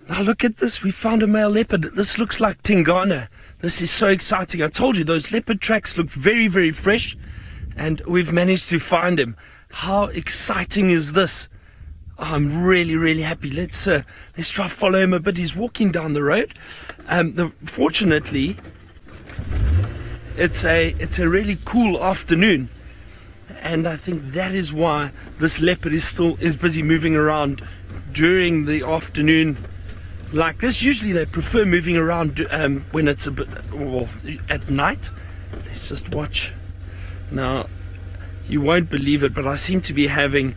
Now look at this. We found a male leopard. This looks like Tingana. This is so exciting. I told you those leopard tracks look very, very fresh, and we've managed to find him. How exciting is this? I'm really, really happy. Let's try follow him a bit. He's walking down the road. Fortunately, it's a really cool afternoon, and I think that is why this leopard is busy moving around during the afternoon like this. Usually they prefer moving around when it's a bit at night. Let's just watch. Now, you won't believe it, but I seem to be having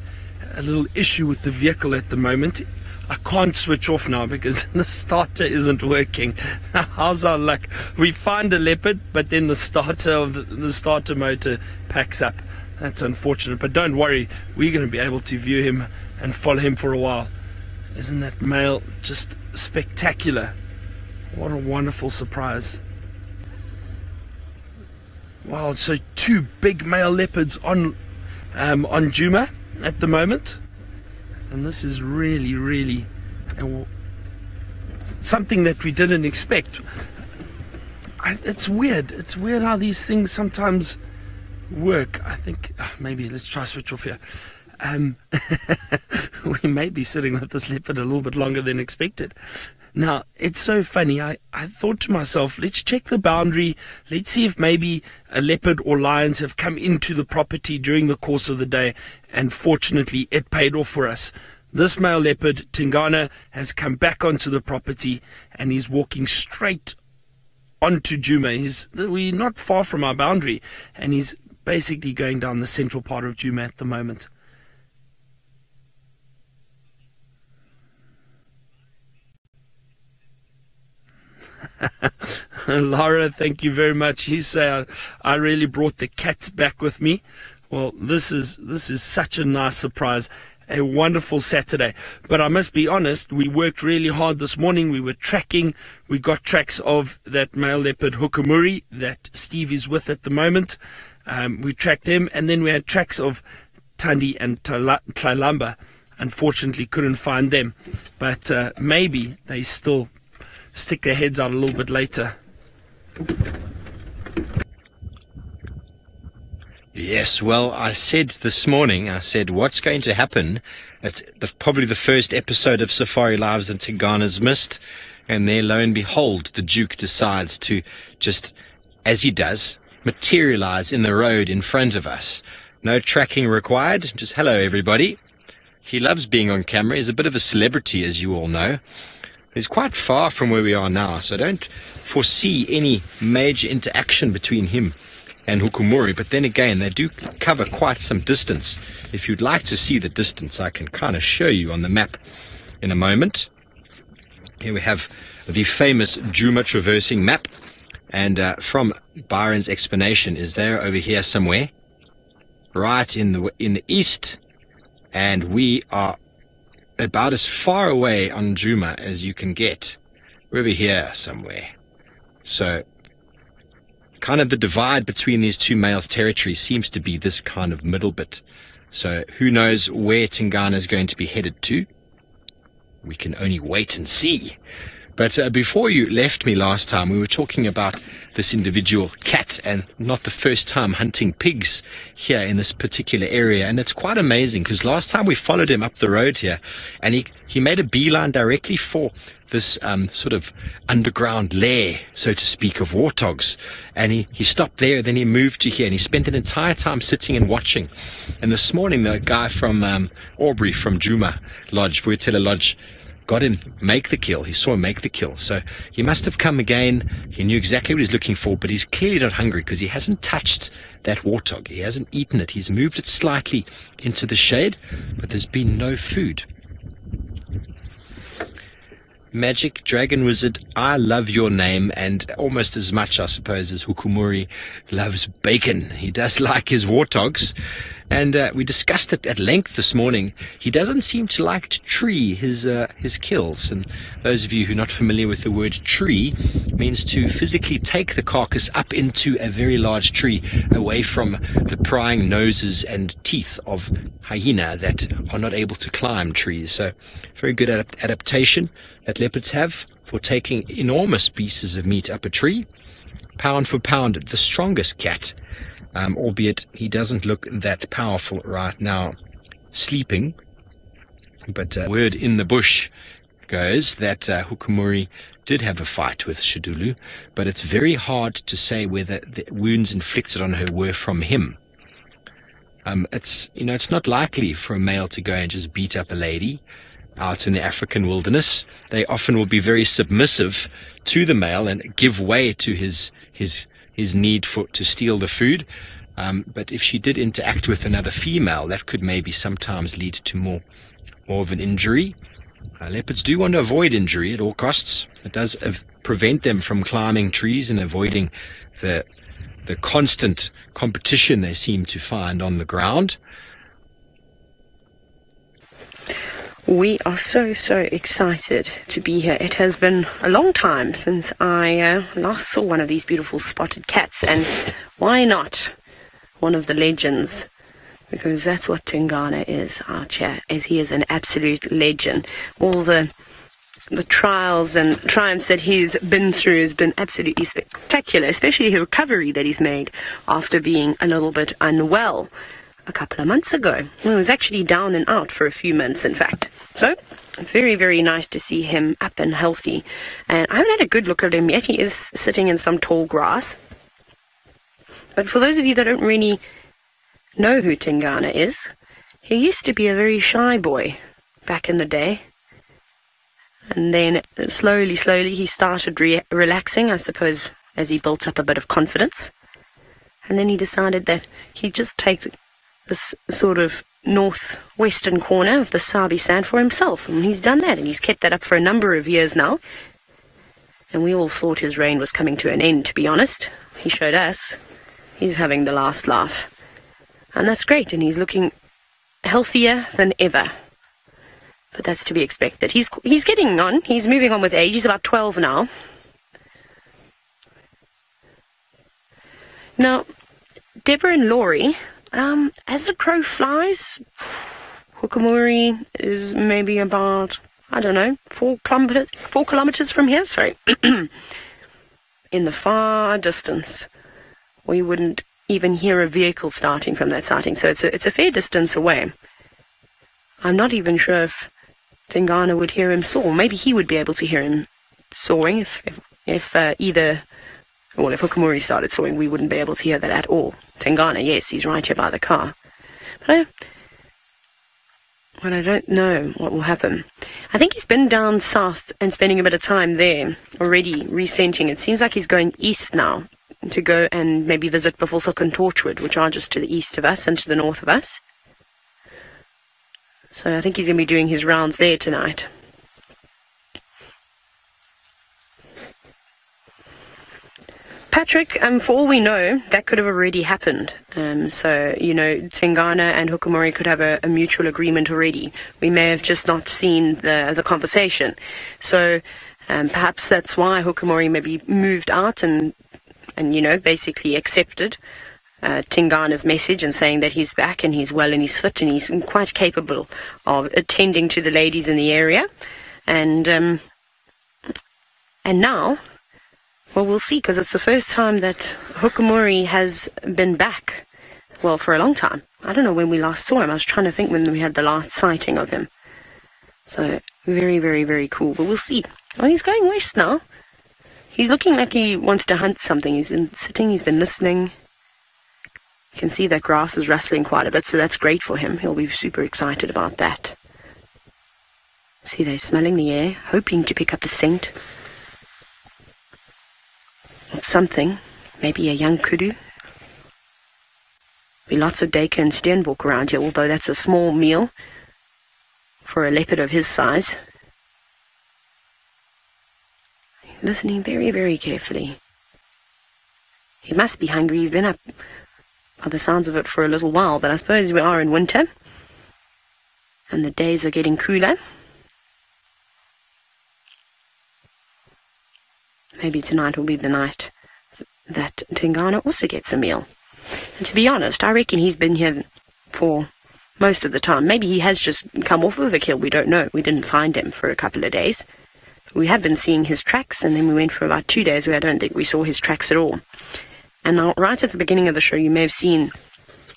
a little issue with the vehicle at the moment. I can't switch off now because the starter isn't working. How's our luck? We find a leopard, but then the starter motor packs up. That's unfortunate, but don't worry, we're going to be able to view him and follow him for a while. Isn't that male just spectacular? What a wonderful surprise. Wow, so 2 big male leopards on Djuma at the moment, and this is really, really something that we didn't expect. It's weird. It's weird how these things sometimes work. I think maybe let's try switch off here. We may be sitting with this leopard a little bit longer than expected. Now, it's so funny. I thought to myself, let's check the boundary. Let's see if maybe a leopard or lions have come into the property during the course of the day. And fortunately, it paid off for us. This male leopard, Tingana, has come back onto the property and he's walking straight onto Djuma. We're not far from our boundary, and he's basically going down the central part of Djuma at the moment. Lara, thank you very much. You say I really brought the cats back with me. Well, this is such a nice surprise. A wonderful Saturday. But I must be honest, we worked really hard this morning. We were tracking. We got tracks of that male leopard Hukumuri that Steve is with at the moment. We tracked him, and then we had tracks of Tandi and Tlalamba. Unfortunately, couldn't find them. But maybe they still stick their heads out a little bit later. Yes, well, I said this morning, what's going to happen? It's probably the first episode of Safari Lives and Tingana's missed, and there, lo and behold, the Duke decides to just, as he does, materialize in the road in front of us. No tracking required, just hello everybody. He loves being on camera. He's a bit of a celebrity, as you all know. He's quite far from where we are now, so I don't foresee any major interaction between him and Hukumuri, but then again, they do cover quite some distance. If you'd like to see the distance, I can kind of show you on the map in a moment. Here we have the famous Djuma traversing map, and from Byron's explanation is there over here somewhere, right in the east, and we are about as far away on Djuma as you can get. We're over here somewhere. So kind of the divide between these two males' territory seems to be this kind of middle bit. So who knows where Tingana is going to be headed to? We can only wait and see. But before you left me last time, we were talking about this individual cat, and not the first time hunting pigs here in this particular area. And it's quite amazing, because last time we followed him up the road here, and he made a beeline directly for this sort of underground lair, so to speak, of warthogs. And he stopped there, then he moved to here, and he spent an entire time sitting and watching. And this morning, the guy from Aubrey, from Djuma Lodge, Vuitela Lodge, got him make the kill. He saw him make the kill. So he must have come again. He knew exactly what he's looking for, but he's clearly not hungry because he hasn't touched that warthog. He hasn't eaten it. He's moved it slightly into the shade, but there's been no food. Magic Dragon Wizard, I love your name, and almost as much, I suppose, as Hukumuri loves bacon. He does like his warthogs, And we discussed it at length this morning. He doesn't seem to like to tree his kills. And those of you who are not familiar with the word tree, means to physically take the carcass up into a very large tree, away from the prying noses and teeth of hyena that are not able to climb trees. So very good adaptation that leopards have for taking enormous pieces of meat up a tree. Pound for pound, the strongest cat. Albeit he doesn't look that powerful right now, sleeping. But word in the bush goes that Hukumuri did have a fight with Shadulu, but it's very hard to say whether the wounds inflicted on her were from him. It's not likely for a male to go and just beat up a lady out in the African wilderness. They often will be very submissive to the male and give way to his need to steal the food. But if she did interact with another female, that could maybe sometimes lead to more of an injury. Leopards do want to avoid injury at all costs. It does prevent them from climbing trees and avoiding the constant competition they seem to find on the ground. We are so excited to be here. It has been a long time since I last saw one of these beautiful spotted cats, and why not one of the legends? Because that's what Tingana is, our chat, as he is an absolute legend. All the trials and triumphs that he's been through has been absolutely spectacular, especially the recovery that he's made after being a little bit unwell a couple of months ago. He was actually down and out for a few months, in fact. So, very nice to see him up and healthy. And I haven't had a good look at him yet. He is sitting in some tall grass. But for those of you that don't really know who Tingana is, he used to be a very shy boy back in the day. And then slowly he started relaxing, I suppose, as he built up a bit of confidence. And then he decided that he'd just take this sort of northwestern corner of the Sabi Sand for himself. And he's done that, and he's kept that up for a number of years now. And we all thought his reign was coming to an end, to be honest. He showed us he's having the last laugh. And that's great, and he's looking healthier than ever. But that's to be expected. He's getting on. He's moving on with age. He's about 12 now. Now, Deborah and Laurie, as the crow flies, Hukumuri is maybe about, I don't know, 4 kilometers from here. Sorry. In the far distance. We wouldn't even hear a vehicle starting from that sighting. So it's a fair distance away. I'm not even sure if Tingana would hear him soar. Maybe he would be able to hear him soaring if Hukumuri started soaring, we wouldn't be able to hear that at all. Tingana, yes, he's right here by the car. But I don't know what will happen. I think he's been down south and spending a bit of time there already, resenting. It seems like he's going east now to go and maybe visit Buffelshoek and Torchwood, which are just to the east of us and to the north of us. So I think he's going to be doing his rounds there tonight. Patrick, for all we know, that could have already happened. So, Tingana and Hukumuri could have a mutual agreement already. We may have just not seen the conversation. So perhaps that's why Hukumuri maybe moved out and basically accepted Tingana's message and saying that he's back and he's well and he's fit and he's quite capable of attending to the ladies in the area. And now, well, we'll see, because it's the first time that Hukumuri has been back, well, for a long time. I don't know when we last saw him. I was trying to think when we had the last sighting of him. So, very, very, very cool. But we'll see. Oh, he's going west now. He's looking like he wants to hunt something. He's been sitting, he's been listening. You can see that grass is rustling quite a bit, so that's great for him. He'll be super excited about that. See, they're smelling the air, hoping to pick up the scent of something, maybe a young kudu. Be lots of deka and steenbok around here, although that's a small meal for a leopard of his size. Listening very, very carefully. He must be hungry. He's been up by the sounds of it, for a little while, but I suppose we are in winter, and the days are getting cooler. Maybe tonight will be the night that Tingana also gets a meal. And to be honest, I reckon he's been here for most of the time. Maybe he has just come off of a kill, we don't know. We didn't find him for a couple of days. We had been seeing his tracks, and then we went for about 2 days where I don't think we saw his tracks at all. And now, right at the beginning of the show, you may have seen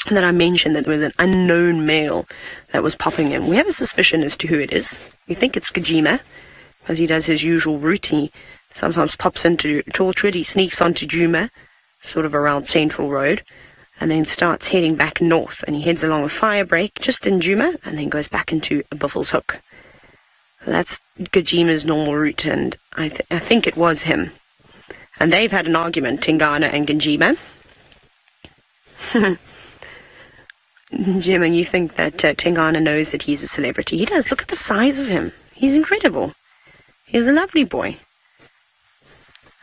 that I mentioned that there was an unknown male that was popping in. We have a suspicion as to who it is. We think it's Kajima, because he does his usual route. He sometimes pops into Torchwood, he sneaks onto Djuma, sort of around Central Road, and then starts heading back north, and he heads along a fire break just in Djuma, and then goes back into Buffelshoek. So that's Kajima's normal route, and I think it was him. And they've had an argument, Tingana and Kajima. Jim, and you think that Tingana knows that he's a celebrity. He does. Look at the size of him. He's incredible. He's a lovely boy.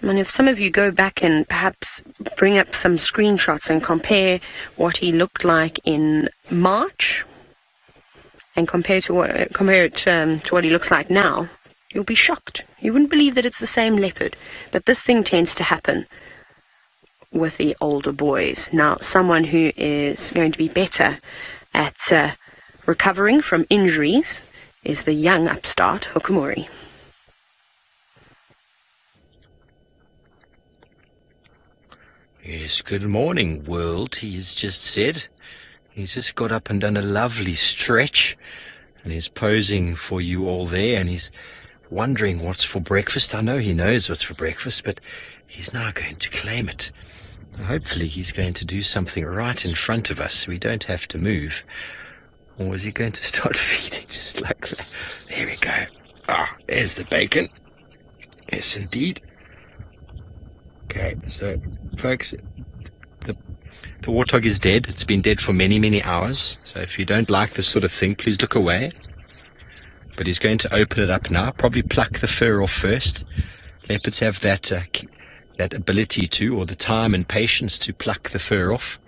I mean, if some of you go back and perhaps bring up some screenshots and compare what he looked like in March and compare it to what he looks like now, you'll be shocked. You wouldn't believe that it's the same leopard. But this thing tends to happen with the older boys. Now, someone who is going to be better at recovering from injuries is the young upstart Hukumuri. Yes, good morning, world, he has just said. He's just got up and done a lovely stretch, and he's posing for you all there, and he's wondering what's for breakfast. I know he knows what's for breakfast, but he's now going to claim it. Hopefully he's going to do something right in front of us so we don't have to move. Or is he going to start feeding just like that? There we go. Ah, there's the bacon. Yes, indeed. Okay, so, folks, the warthog is dead. It's been dead for many, many hours. So if you don't like this sort of thing, please look away. But he's going to open it up now, probably pluck the fur off first. Leopards have that ability to, or the time and patience to pluck the fur off.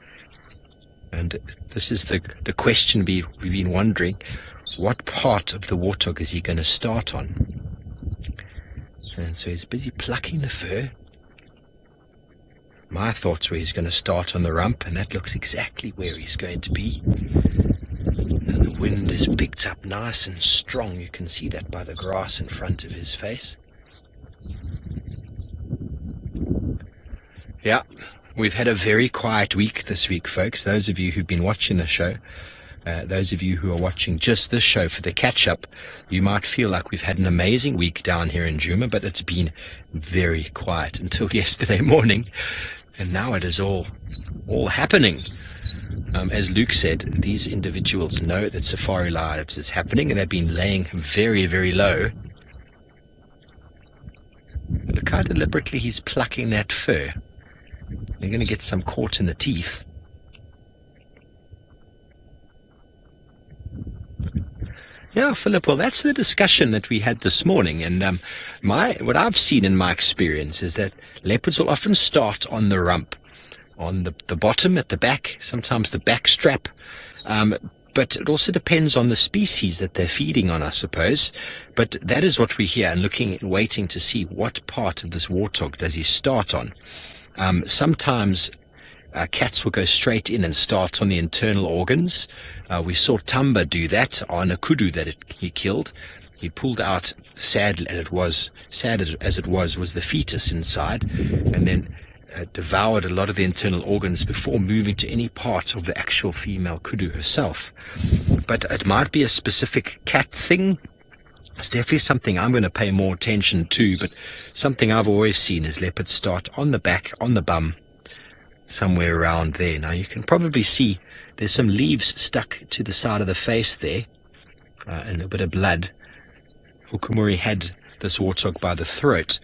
And this is the question we've been wondering. What part of the warthog is he going to start on? And so he's busy plucking the fur. My thoughts were he's going to start on the rump, and that looks exactly where he's going to be. And the wind is picked up nice and strong. You can see that by the grass in front of his face. Yeah, we've had a very quiet week this week, folks. Those of you who've been watching the show, those of you who are watching just this show for the catch-up, you might feel like we've had an amazing week down here in Djuma, but it's been very quiet until yesterday morning, and now it is all happening. As Luke said, these individuals know that Safari Lives is happening, and they've been laying very, very low. But look how deliberately he's plucking that fur. You're going to get some caught in the teeth. Yeah, Philip, well, that's the discussion that we had this morning. And what I've seen in my experience is that leopards will often start on the rump, on the bottom, at the back, sometimes the back strap. But it also depends on the species that they're feeding on, I suppose. But that is what we hear, and waiting to see what part of this warthog does he start on. Sometimes cats will go straight in and start on the internal organs. We saw Tamba do that on a kudu that he killed. He pulled out, sad as it was, the fetus inside, and then devoured a lot of the internal organs before moving to any part of the actual female kudu herself. But it might be a specific cat thing. It's definitely something I'm going to pay more attention to, but something I've always seen is leopards start on the back, on the bum, somewhere around there. Now you can probably see there's some leaves stuck to the side of the face there, and a bit of blood. Hukumuri had this warthog by the throat,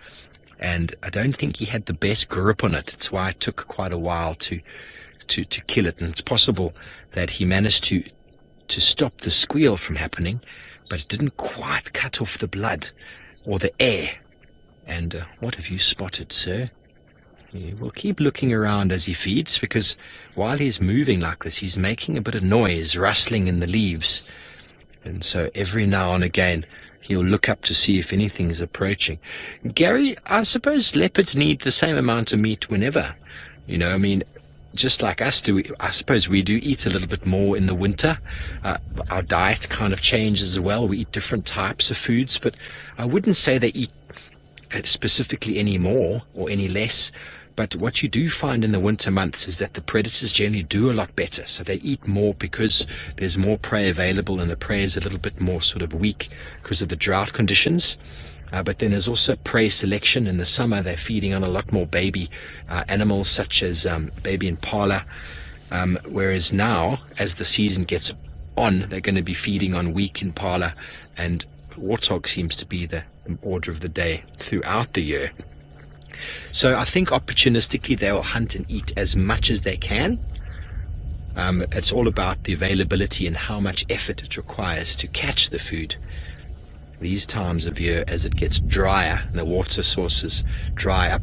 and I don't think he had the best grip on it. It's why it took quite a while to kill it, and it's possible that he managed to stop the squeal from happening, but it didn't quite cut off the blood or the air. And what have you spotted, sir? He will keep looking around as he feeds, because while he's moving like this, he's making a bit of noise, rustling in the leaves. And so every now and again, he'll look up to see if anything's approaching. Gary, I suppose leopards need the same amount of meat whenever. You know, I mean, just like us do, I suppose we do eat a little bit more in the winter. Our diet kind of changes as well. We eat different types of foods, but I wouldn't say they eat specifically any more or any less. But what you do find in the winter months is that the predators generally do a lot better. So they eat more because there's more prey available, and the prey is a little bit more sort of weak because of the drought conditions. But then there's also prey selection. In the summer, they're feeding on a lot more baby animals, such as baby impala. Whereas now, as the season gets on, they're going to be feeding on weak impala, and warthog seems to be the order of the day throughout the year. So I think opportunistically they will hunt and eat as much as they can. It's all about the availability and how much effort it requires to catch the food. These times of year, as it gets drier and the water sources dry up,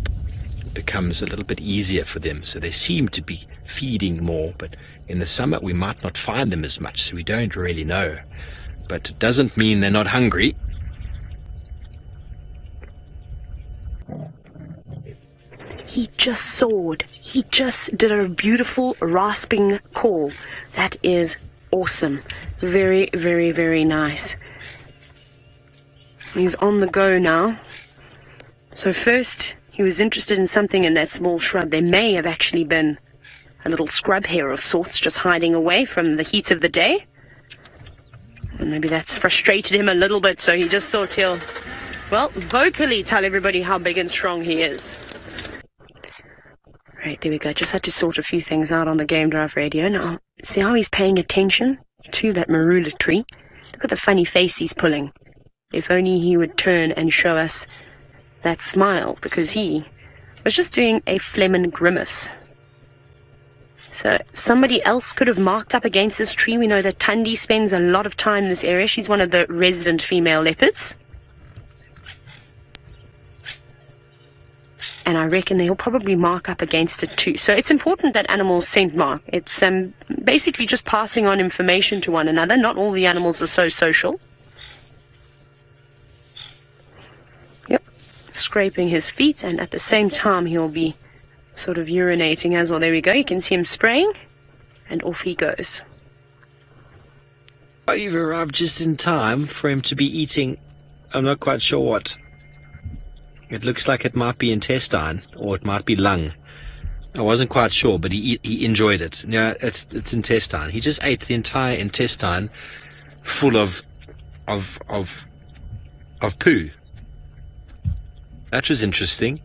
it becomes a little bit easier for them. So they seem to be feeding more, but in the summer we might not find them as much, so we don't really know. But it doesn't mean they're not hungry. He just soared. He just did a beautiful rasping call. That is awesome. Very, very, very nice. He's on the go now. So first, he was interested in something in that small shrub. There may have actually been a little scrub hare of sorts just hiding away from the heat of the day. And maybe that's frustrated him a little bit, so he just thought he'll, well, vocally tell everybody how big and strong he is. Right, there we go. Just had to sort a few things out on the Game Drive radio. Now, see how he's paying attention to that marula tree? Look at the funny face he's pulling. If only he would turn and show us that smile, because he was just doing a phlegm grimace. So somebody else could have marked up against this tree. We know that Tundi spends a lot of time in this area. She's one of the resident female leopards. And I reckon they'll probably mark up against it too. So it's important that animals scent mark. It's basically just passing on information to one another. Not all the animals are so social. Yep, scraping his feet, and at the same time he'll be sort of urinating as well. There we go. You can see him spraying, and off he goes. You've arrived just in time for him to be eating, I'm not quite sure what. It looks like it might be intestine, or it might be lung. I wasn't quite sure, but he enjoyed it. Yeah, it's intestine. He just ate the entire intestine full of poo. That was interesting.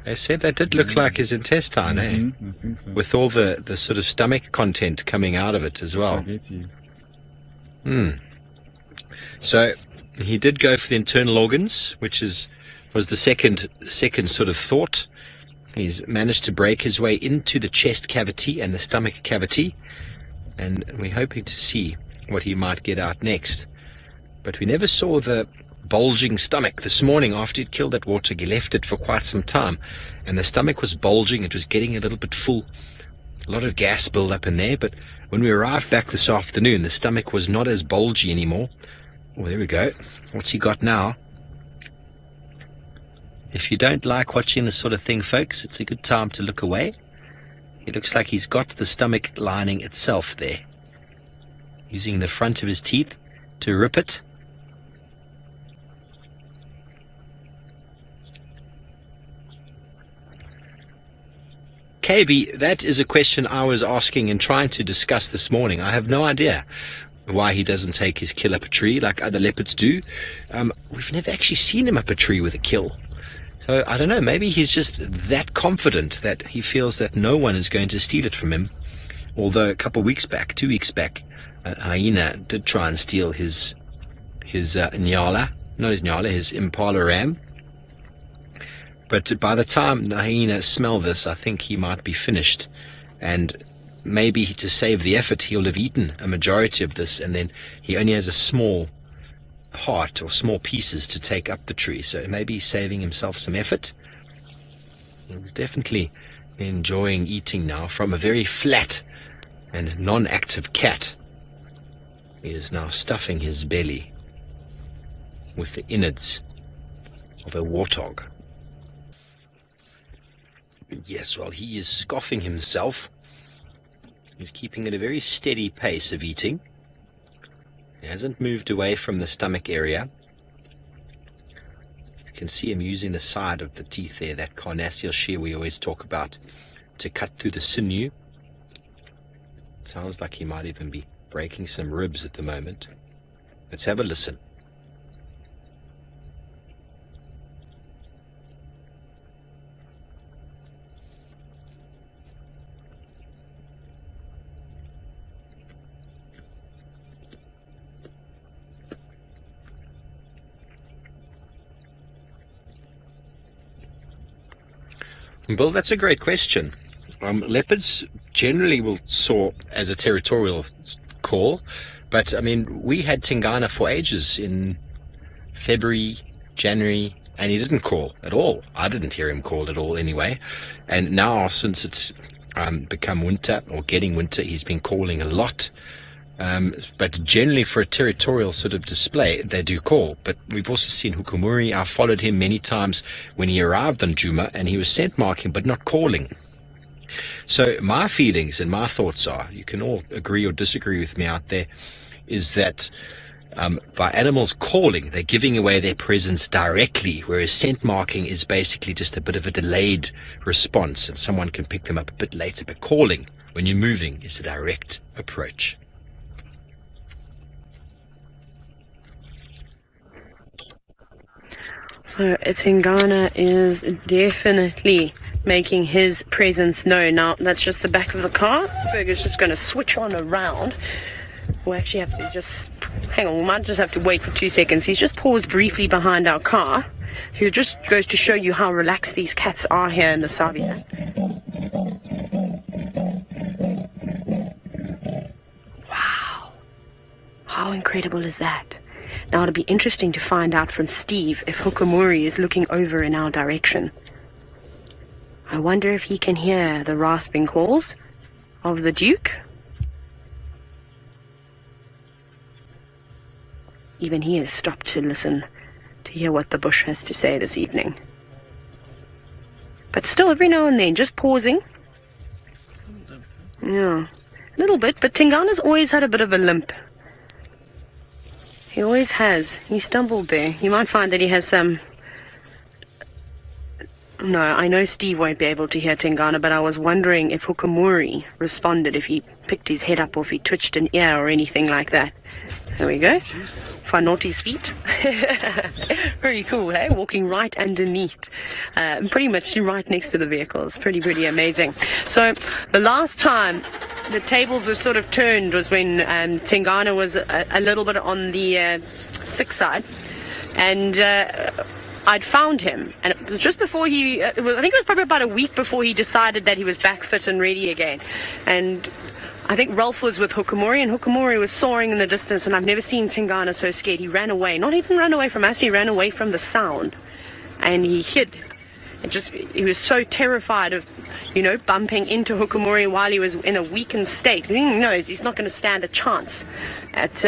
They said that did look like his intestine, eh? I think so. With all the sort of stomach content coming out of it as well. So he did go for the internal organs, which was the second sort of thought. He's managed to break his way into the chest cavity and the stomach cavity, and we're hoping to see what he might get out next. But we never saw the bulging stomach. This morning, after he'd killed that warthog, he left it for quite some time, and the stomach was bulging. It was getting a little bit full, a lot of gas build up in there. But when we arrived back this afternoon, the stomach was not as bulgy anymore. Oh, there we go. What's he got now? If you don't like watching this sort of thing, folks, it's a good time to look away. It looks like he's got the stomach lining itself there, using the front of his teeth to rip it. KB, that is a question I was asking and trying to discuss this morning. I have no idea why he doesn't take his kill up a tree like other leopards do. We've never actually seen him up a tree with a kill. So I don't know, maybe he's just that confident that he feels that no one is going to steal it from him. Although a couple of weeks back, 2 weeks back, a hyena did try and steal his nyala, not his nyala, his impala ram. But by the time the hyena smelled this, I think he might be finished. And maybe to save the effort, he'll have eaten a majority of this, and then he only has a small part or small pieces to take up the tree. So maybe he's saving himself some effort. He's definitely enjoying eating now from a very flat and non-active cat. He is now stuffing his belly with the innards of a warthog. Yes, well, he is scoffing himself. He's keeping at a very steady pace of eating. He hasn't moved away from the stomach area. You can see him using the side of the teeth there, that carnassial shear we always talk about, to cut through the sinew. Sounds like he might even be breaking some ribs at the moment. Let's have a listen. Well, that's a great question. Leopards generally will soar as a territorial call, but I mean, we had Tingana for ages in February, January, and he didn't call at all. I didn't hear him call at all anyway. And now, since it's become winter or getting winter, he's been calling a lot. But generally for a territorial sort of display, they do call. But we've also seen Hukumuri. I followed him many times when he arrived on Djuma, and he was scent marking but not calling. So my feelings and my thoughts are, you can all agree or disagree with me out there, is that by animals calling, they're giving away their presence directly, whereas scent marking is basically just a bit of a delayed response, and someone can pick them up a bit later. But calling, when you're moving, is a direct approach. So Tingana is definitely making his presence known. Now, that's just the back of the car. Fergus just going to switch on around. We'll actually have to just... hang on, we might just have to wait for 2 seconds. He's just paused briefly behind our car. It just goes to show you how relaxed these cats are here in the Sabi. Wow. How incredible is that? Now, it'll be interesting to find out from Steve if Hukumuri is looking over in our direction. I wonder if he can hear the rasping calls of the Duke. Even he has stopped to listen to hear what the bush has to say this evening. But still, every now and then, just pausing. Yeah, a little bit, but Tingana's always had a bit of a limp. He always has. He stumbled there. You might find that he has some... No, I know Steve won't be able to hear Tingana, but I was wondering if Hukumuri responded, if he picked his head up or if he twitched an ear or anything like that. There we go. Fanotti's feet. Pretty cool, hey? Walking right underneath. Pretty much right next to the vehicle. It's pretty amazing. So, the last time the tables were sort of turned was when Tingana was a little bit on the sick side. And I'd found him. And it was just before he... I think it was probably about a week before he decided that he was back fit and ready again. And... I think Ralph was with Hukumuri, and Hukumuri was soaring in the distance, and I've never seen Tingana so scared. He ran away. Not even ran away from us, he ran away from the sound. And he hid. He was so terrified of, bumping into Hukumuri while he was in a weakened state. He knows he's not going to stand a chance at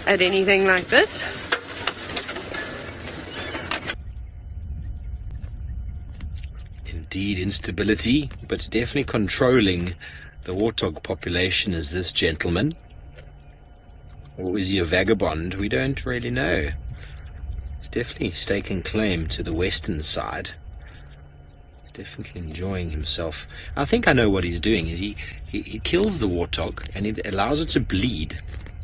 anything like this. Indeed, instability, but definitely controlling the warthog population is this gentleman. Or is he a vagabond? We don't really know. He's definitely staking claim to the western side. He's definitely enjoying himself. I think I know what he's doing. Is he kills the warthog and he allows it to bleed,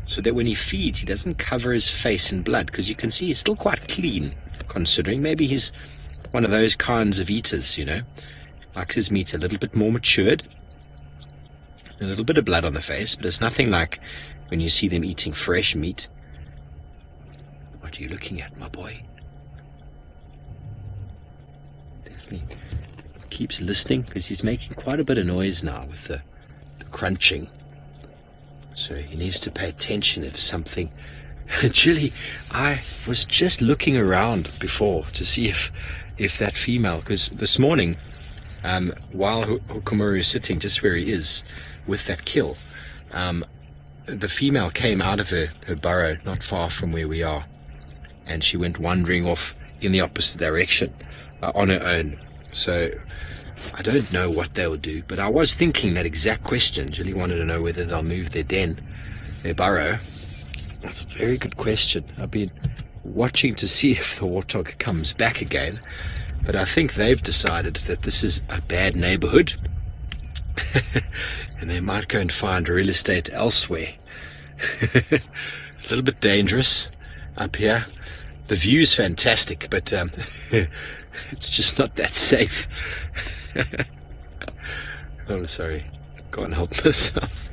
so that when he feeds, he doesn't cover his face in blood, because you can see he's still quite clean, considering maybe he's one of those kinds of eaters, likes his meat a little bit more matured, a little bit of blood on the face, but it's nothing like when you see them eating fresh meat. What are you looking at, my boy? Definitely keeps listening, because he's making quite a bit of noise now with the crunching, so he needs to pay attention if something... Actually, I was just looking around before to see if if that female, because this morning, while Hukumuri is sitting just where he is with that kill, the female came out of her burrow not far from where we are, and she went wandering off in the opposite direction on her own. So I don't know what they'll do, but I was thinking that exact question. Julie wanted to know whether they'll move their den, their burrow. That's a very good question. I've been watching to see if the warthog comes back again, but I think they've decided that this is a bad neighborhood and they might go and find real estate elsewhere. A little bit dangerous up here. The view's fantastic, but it's just not that safe. I'm sorry, can't help myself.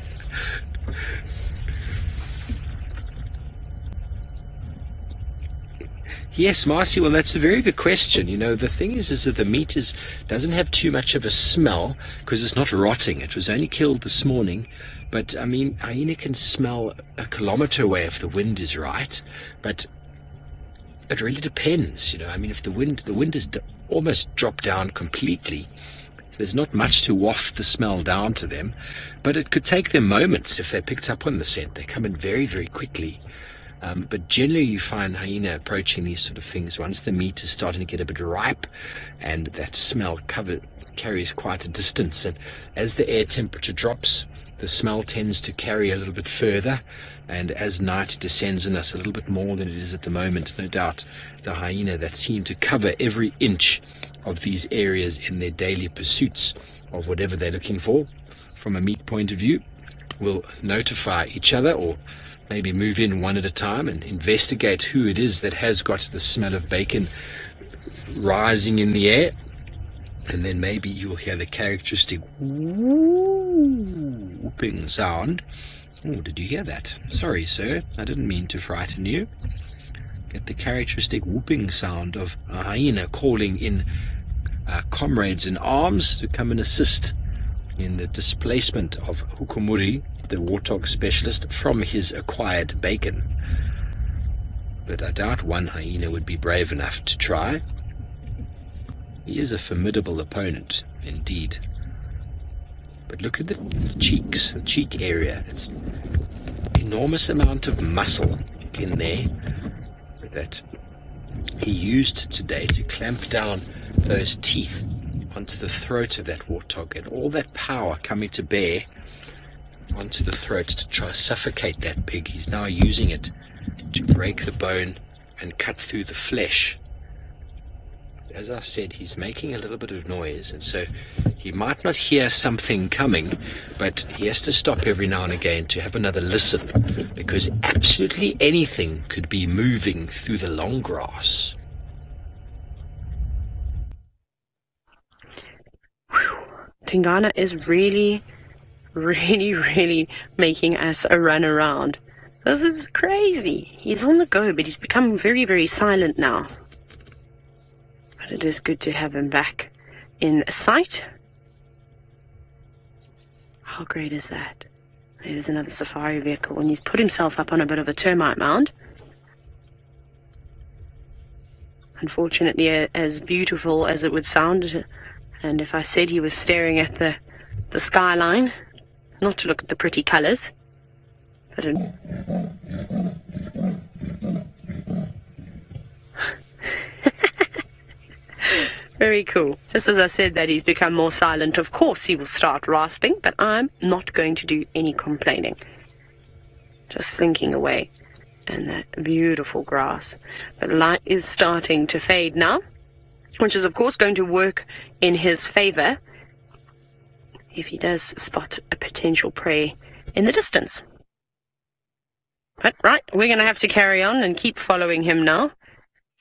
Yes, Marcy, well, that's a very good question. You know, the thing is that the meat doesn't have too much of a smell because it's not rotting. It was only killed this morning. But, I mean, hyena can smell a kilometer away if the wind is right. But it really depends, you know. I mean, if the wind has almost dropped down completely, there's not much to waft the smell down to them. But it could take them moments if they picked up on the scent. They come in very, very quickly. But generally you find hyena approaching these sort of things once the meat is starting to get a bit ripe and that smell carries quite a distance. And as the air temperature drops, the smell tends to carry a little bit further, and as night descends on us a little bit more than it is at the moment, no doubt the hyena that seem to cover every inch of these areas in their daily pursuits of whatever they're looking for from a meat point of view will notify each other, or maybe move in one at a time and investigate who it is that has got the smell of bacon rising in the air. And then maybe you'll hear the characteristic whooping sound. Oh, did you hear that? Sorry, sir, I didn't mean to frighten you. Get the characteristic whooping sound of a hyena calling in comrades in arms to come and assist in the displacement of Hukumuri, the warthog specialist, from his acquired bacon. But I doubt one hyena would be brave enough to try. He is a formidable opponent, indeed. But look at the cheeks, the cheek area. It's an enormous amount of muscle in there that he used today to clamp down those teeth onto the throat of that warthog, and all that power coming to bear onto the throat to try to suffocate that pig. He's now using it to break the bone and cut through the flesh. As I said, he's making a little bit of noise, and so he might not hear something coming, but he has to stop every now and again to have another listen, because absolutely anything could be moving through the long grass. Tingana is really making us a run around. This is crazy. He's on the go, but he's become very, very silent now. But it is good to have him back in sight. How great is that? There's another safari vehicle, and he's put himself up on a bit of a termite mound. Unfortunately, as beautiful as it would sound, and if I said he was staring at the skyline, not to look at the pretty colours, but very cool. Just as I said that he's become more silent, of course he will start rasping, but I'm not going to do any complaining. Just slinking away in that beautiful grass. But light is starting to fade now, which is of course going to work in his favour if he does spot a potential prey in the distance. But right, we're going to have to carry on and keep following him now,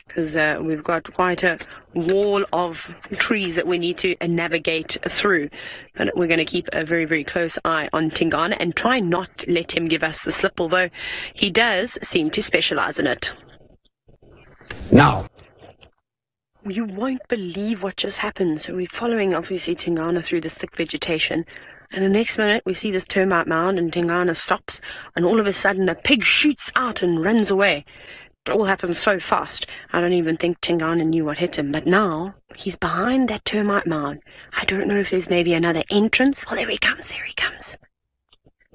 because we've got quite a wall of trees that we need to navigate through. But we're going to keep a very, very close eye on Tingana and try not let him give us the slip, although he does seem to specialize in it. Now. You won't believe what just happened. So we're following, obviously, Tingana through this thick vegetation. And the next minute, we see this termite mound, and Tingana stops. And all of a sudden, a pig shoots out and runs away. it all happened so fast. I don't even think Tingana knew what hit him. But now, he's behind that termite mound. I don't know if there's maybe another entrance. Oh, there he comes, there he comes.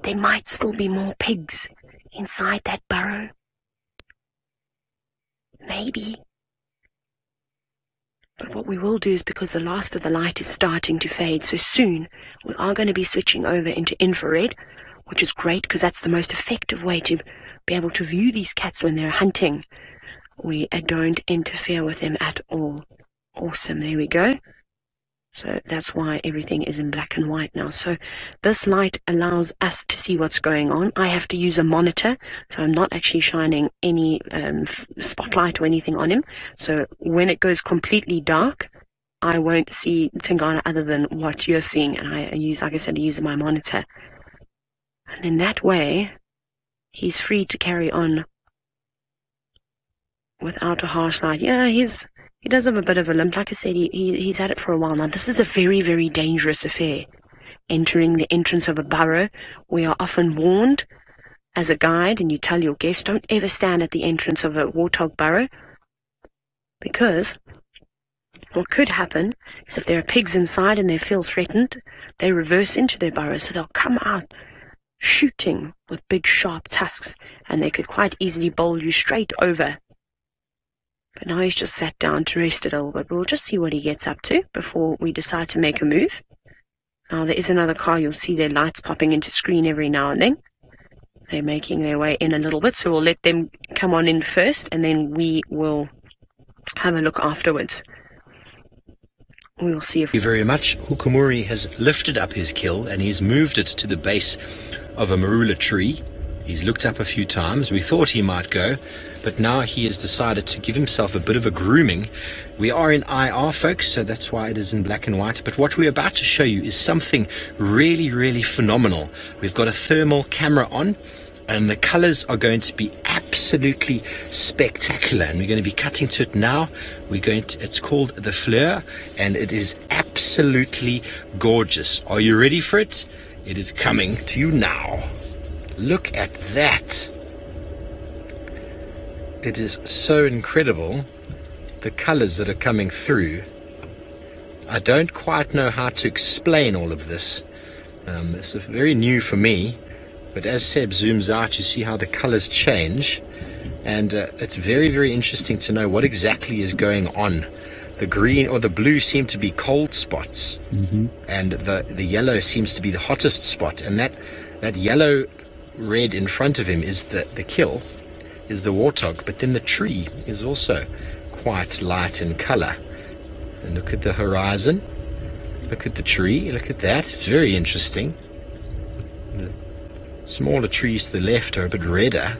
There might still be more pigs inside that burrow. Maybe. But what we will do is, because the last of the light is starting to fade so soon, we are going to be switching over into infrared, which is great because that's the most effective way to be able to view these cats when they're hunting. We don't interfere with them at all. Awesome, there we go. So that's why everything is in black and white now. So this light allows us to see what's going on. I have to use a monitor, so I'm not actually shining any spotlight or anything on him. So when it goes completely dark, I won't see Tingana other than what you're seeing. And I use, like I said, I use my monitor. And in that way, he's free to carry on without a harsh light. Yeah, he does have a bit of a limp. Like I said, he's had it for a while now. This is a very, very dangerous affair. Entering the entrance of a burrow, we are often warned as a guide, and you tell your guests, don't ever stand at the entrance of a warthog burrow, because what could happen is if there are pigs inside and they feel threatened, they reverse into their burrow, so they'll come out shooting with big sharp tusks, and they could quite easily bowl you straight over. But now he's just sat down to rest a little bit. We'll just see what he gets up to before we decide to make a move. Now there is another car. You'll see their lights popping into screen every now and then. They're making their way in a little bit, so we'll let them come on in first, and then we will have a look afterwards. We'll see if... Thank you very much. Hukumuri has lifted up his kill and he's moved it to the base of a marula tree. He's looked up a few times. We thought he might go, but now he has decided to give himself a bit of a grooming. We are in IR, folks, so that's why it is in black and white. But what we're about to show you is something really, really phenomenal. We've got a thermal camera on, and the colors are going to be absolutely spectacular. And we're going to be cutting to it now. It's called the Flir, and it is absolutely gorgeous. Are you ready for it? It is coming to you now. Look at that. It is so incredible, the colors that are coming through. I don't quite know how to explain all of this. It's very new for me, but as Seb zooms out, you see how the colors change, and it's very, very interesting to know what exactly is going on. The green or the blue seem to be cold spots, and the yellow seems to be the hottest spot, and that yellow red in front of him is the kill, is the warthog, but then the tree is also quite light in color. And look at the horizon, look at the tree, look at that. It's very interesting. The smaller trees to the left are a bit redder,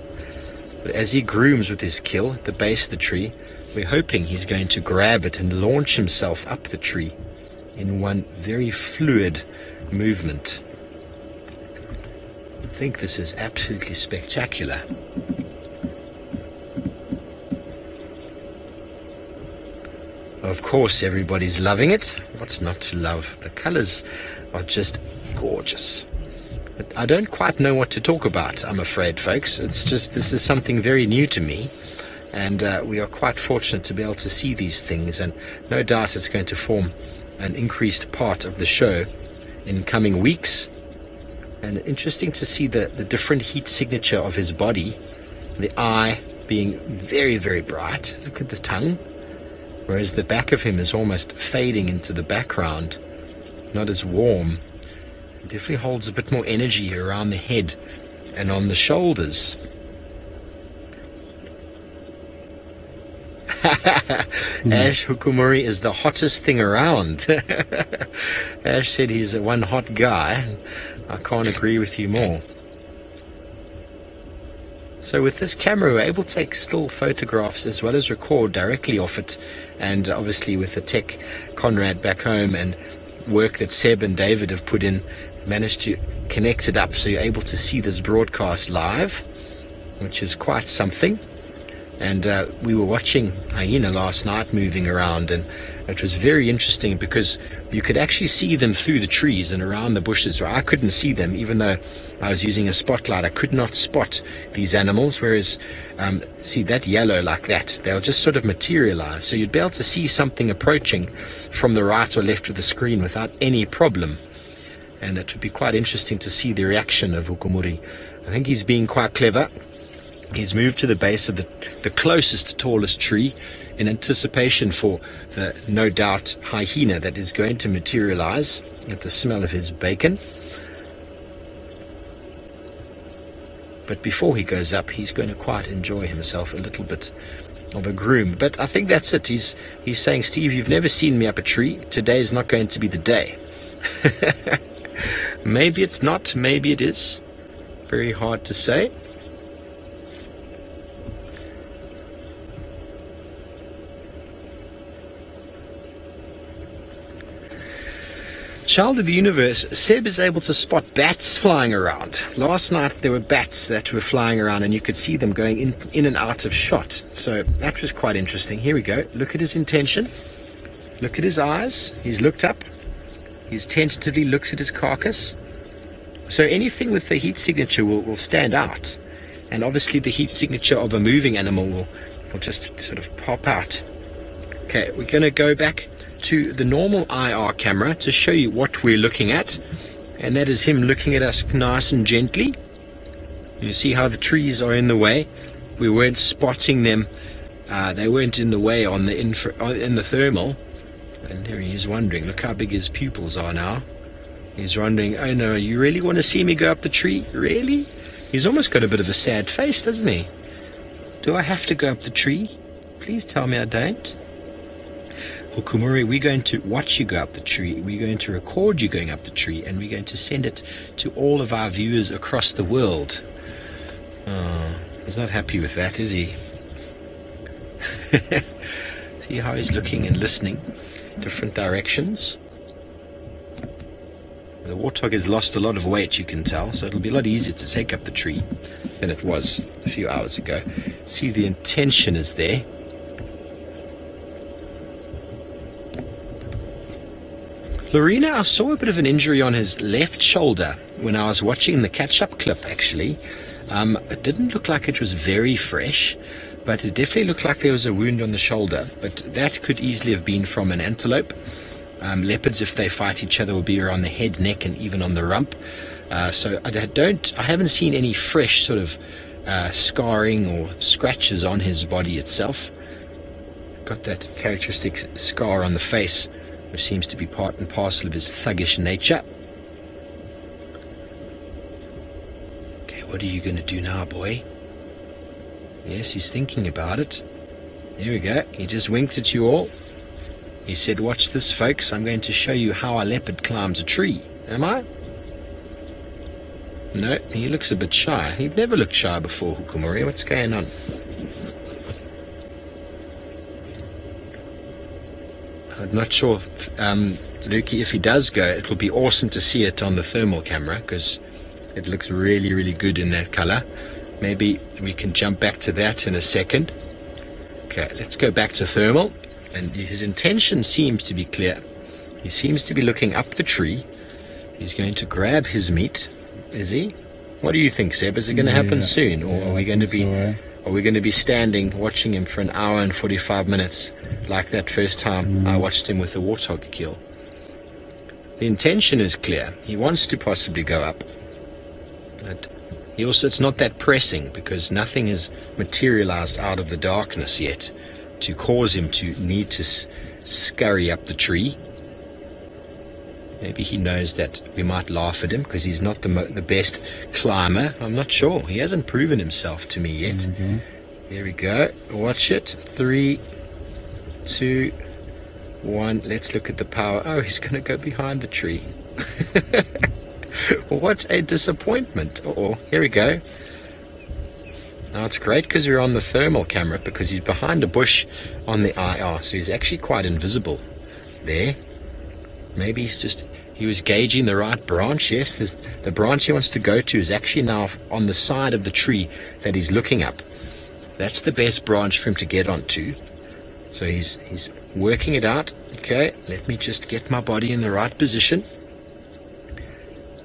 but as he grooms with his kill at the base of the tree, we're hoping he's going to grab it and launch himself up the tree in one very fluid movement. I think this is absolutely spectacular. Of course, everybody's loving it. What's not to love? The colors are just gorgeous. But I don't quite know what to talk about, I'm afraid, folks. It's just, this is something very new to me, and we are quite fortunate to be able to see these things, and no doubt it's going to form an increased part of the show in coming weeks. And interesting to see the different heat signature of his body, the eye being very, very bright. Look at the tongue. Whereas the back of him is almost fading into the background, not as warm. It definitely holds a bit more energy around the head and on the shoulders. Ash Hukumuri is the hottest thing around. Ash said he's one hot guy. I can't agree with you more. So with this camera, we're able to take still photographs as well as record directly off it. And obviously with the tech Conrad back home and work that Seb and David have put in, managed to connect it up so you're able to see this broadcast live, which is quite something. And we were watching hyena last night moving around, and it was very interesting because you could actually see them through the trees and around the bushes. I couldn't see them, even though I was using a spotlight. I could not spot these animals, whereas see that yellow like that, they'll just sort of materialize, so you'd be able to see something approaching from the right or left of the screen without any problem. And it would be quite interesting to see the reaction of Hukumuri. I think he's being quite clever. He's moved to the base of the closest, tallest tree in anticipation for the, no doubt, hyena that is going to materialize at the smell of his bacon. But before he goes up, he's going to quite enjoy himself a little bit of a groom. But I think that's it. He's saying, Steve, you've never seen me up a tree. Today is not going to be the day. Maybe it's not, maybe it is. Very hard to say. Child of the universe, Seb is able to spot bats flying around. Last night there were bats that were flying around and you could see them going in and out of shot. So that was quite interesting. Here we go. Look at his intention. Look at his eyes. He's looked up. He's tentatively looks at his carcass. So anything with the heat signature will stand out. And obviously the heat signature of a moving animal will just sort of pop out. Okay, we're going to go back to the normal IR camera to show you what we're looking at, and that is him looking at us nice and gently. You see how the trees are in the way. We weren't spotting them. They weren't in the way on the in the thermal. And here he is wondering, look how big his pupils are now. He's wondering, oh no, you really want to see me go up the tree? Really? He's almost got a bit of a sad face, doesn't he? Do I have to go up the tree? Please tell me I don't. Hukumuri, we're going to watch you go up the tree. We're going to record you going up the tree, and we're going to send it to all of our viewers across the world. Oh, he's not happy with that, is he? See how he's looking and listening, different directions. The warthog has lost a lot of weight, you can tell, so it'll be a lot easier to take up the tree than it was a few hours ago. See, the intention is there. Lorena, I saw a bit of an injury on his left shoulder when I was watching the catch-up clip, actually. It didn't look like it was very fresh, but it definitely looked like there was a wound on the shoulder. But that could easily have been from an antelope. Leopards, if they fight each other, will be around the head, neck, and even on the rump. So I haven't seen any fresh sort of scarring or scratches on his body itself. Got that characteristic scar on the face, which seems to be part and parcel of his thuggish nature. Okay, what are you going to do now, boy? Yes, he's thinking about it. There we go. He just winked at you all. He said, watch this, folks. I'm going to show you how a leopard climbs a tree. Am I? No, he looks a bit shy. He'd never looked shy before, Hukumuri. What's going on? I'm not sure, Lukey, if he does go, it will be awesome to see it on the thermal camera because it looks really, really good in that color. Maybe we can jump back to that in a second. Okay, let's go back to thermal. And his intention seems to be clear. He seems to be looking up the tree. He's going to grab his meat, is he? What do you think, Seb? Is it going to happen soon, or are we going to be? Are we going to be standing watching him for an hour and 45 minutes like that first time I watched him with the warthog kill? The intention is clear. He wants to possibly go up. But he also, it's not that pressing because nothing has materialized out of the darkness yet to cause him to need to scurry up the tree. Maybe he knows that we might laugh at him because he's not the best climber. I'm not sure. He hasn't proven himself to me yet. There we go. Watch it. 3, 2, 1. Let's look at the power. Oh, he's going to go behind the tree. What a disappointment. Uh-oh. Here we go. Now it's great because we're on the thermal camera because he's behind a bush on the IR. So he's actually quite invisible there. Maybe he was gauging the right branch. Yes, the branch he wants to go to is actually now on the side of the tree that he's looking up. That's the best branch for him to get onto. So he's working it out. Okay, let me just get my body in the right position.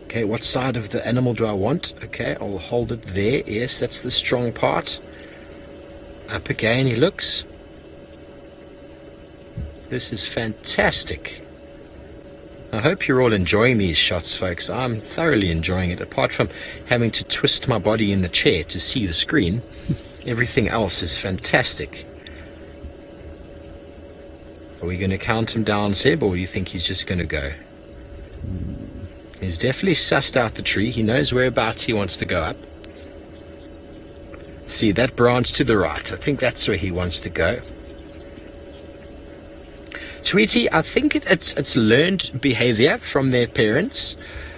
Okay, what side of the animal do I want? Okay, I'll hold it there. Yes, that's the strong part. Up again he looks. This is fantastic. I hope you're all enjoying these shots, folks. I'm thoroughly enjoying it. Apart from having to twist my body in the chair to see the screen, everything else is fantastic. Are we going to count him down, Seb, or do you think he's just going to go? He's definitely sussed out the tree. He knows whereabouts he wants to go up. See, that branch to the right. I think that's where he wants to go. Tweety, I think it's learned behavior from their parents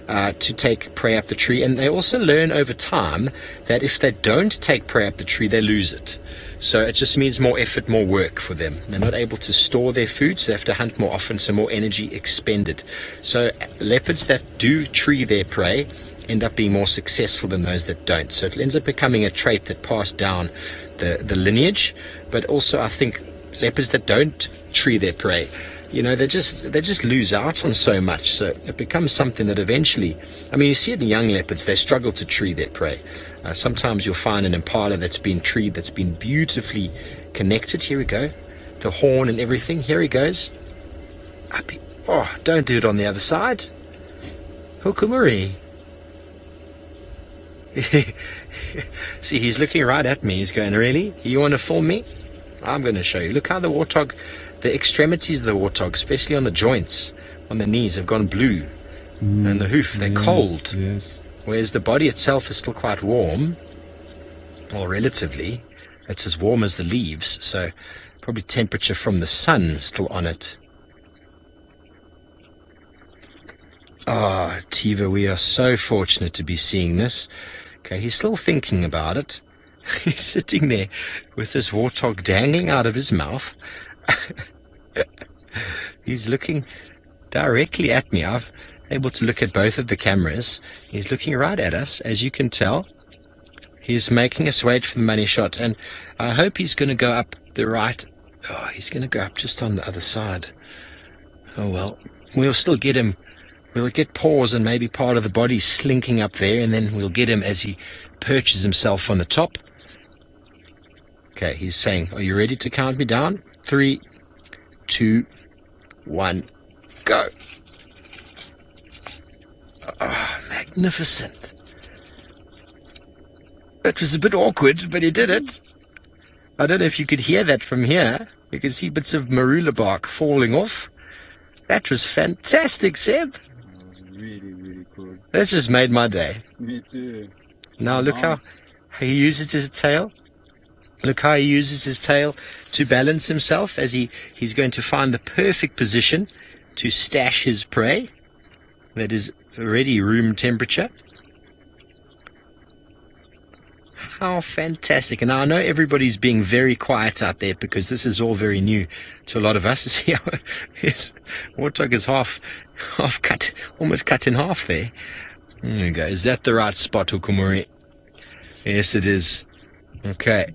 to take prey up the tree, and they also learn over time that if they don't take prey up the tree, they lose it. So it just means more effort, more work for them. They're not able to store their food, so they have to hunt more often, so more energy expended. So leopards that do tree their prey end up being more successful than those that don't. So it ends up becoming a trait that passed down the lineage. But also I think leopards that don't tree their prey, you know, they just lose out on so much. So it becomes something that eventually, I mean, you see it in young leopards, they struggle to tree their prey. Sometimes you'll find an impala that's been treed, that's been beautifully connected. Here we go, the horn and everything. Here he goes. Oh, don't do it on the other side. Hukumuri. See, he's looking right at me. He's going, really? You want to film me? I'm going to show you. Look how the warthog, the extremities of the warthog, especially on the joints, on the knees, have gone blue. And the hoof, they're cold. Yes. Whereas the body itself is still quite warm, or relatively. It's as warm as the leaves, so probably temperature from the sun still on it. Ah, Tiva, we are so fortunate to be seeing this. Okay, he's still thinking about it. He's sitting there with this warthog dangling out of his mouth. He's looking directly at me. I'm able to look at both of the cameras. He's looking right at us, as you can tell. He's making us wait for the money shot, and I hope he's going to go up the right. Oh, he's going to go up just on the other side. Oh well, we'll still get him. We'll get paws and maybe part of the body slinking up there, and then we'll get him as he perches himself on the top. Okay, he's saying, are you ready to count me down? 3, 2, 1, go. Oh, magnificent. It was a bit awkward, but he did it. I don't know if you could hear that from here. You can see bits of marula bark falling off. That was fantastic, Seb. That was really, really cool. This just made my day. Me too. Now look how he uses his tail. Look how he uses his tail to balance himself as he's going to find the perfect position to stash his prey. That is already room temperature. How fantastic. And now I know everybody's being very quiet out there because this is all very new to a lot of us. See how his warthog is half cut, almost cut in half there. There we go. Is that the right spot, Hukumuri? Yes, it is. Okay.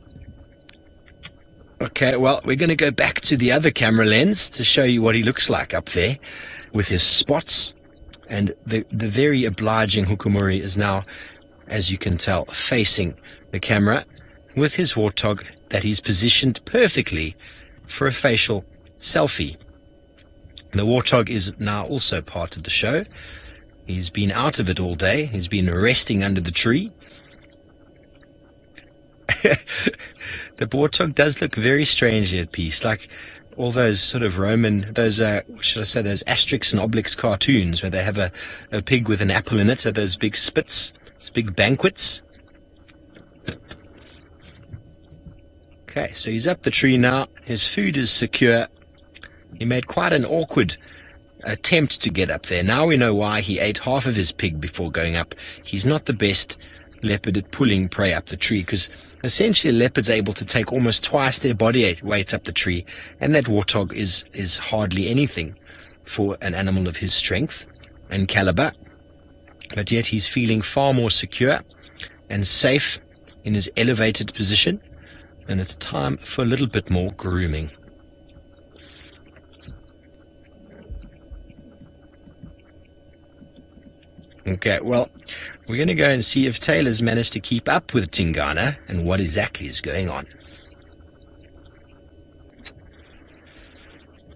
Okay, well, we're going to go back to the other camera lens to show you what he looks like up there with his spots. And the very obliging Hukumuri is now, as you can tell, facing the camera with his warthog that he's positioned perfectly for a facial selfie. The warthog is now also part of the show. He's been out of it all day. He's been resting under the tree. The warthog does look very strangely at peace, like all those sort of Roman, those, should I say, those Asterix and Obelix cartoons where they have a pig with an apple in it, so those big spits, those big banquets. Okay, so he's up the tree now. His food is secure. He made quite an awkward attempt to get up there. Now we know why he ate half of his pig before going up. He's not the best leopard at pulling prey up the tree, because essentially a leopard's able to take almost twice their body weight up the tree, and that warthog is hardly anything for an animal of his strength and caliber. But yet he's feeling far more secure and safe in his elevated position. and it's time for a little bit more grooming. Okay, well, we're going to go and see if Taylor's managed to keep up with Tingana and what exactly is going on.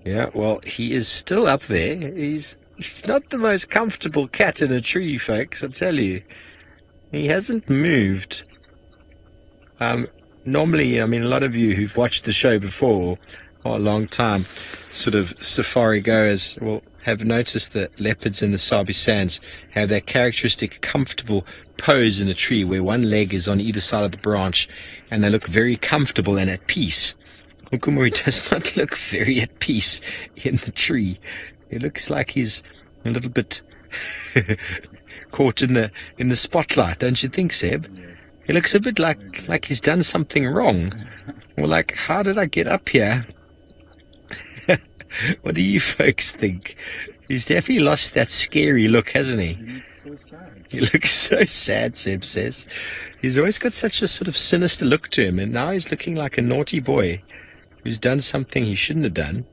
Yeah, well, he is still up there. He's not the most comfortable cat in a tree, folks, I tell you. He hasn't moved. Normally, I mean, a lot of you who've watched the show before, or a long time, sort of safari goers will have noticed that leopards in the Sabi Sands have that characteristic comfortable pose in a tree where one leg is on either side of the branch and they look very comfortable and at peace. Hukumuri does not look very at peace in the tree. He looks like he's a little bit caught in the spotlight, don't you think, Seb? Yes. He looks a bit like he's done something wrong. Or like, how did I get up here? What do you folks think? He's definitely lost that scary look, hasn't he? He looks so sad. He looks so sad, Seb says. He's always got such a sort of sinister look to him, and now he's looking like a naughty boy who's done something he shouldn't have done,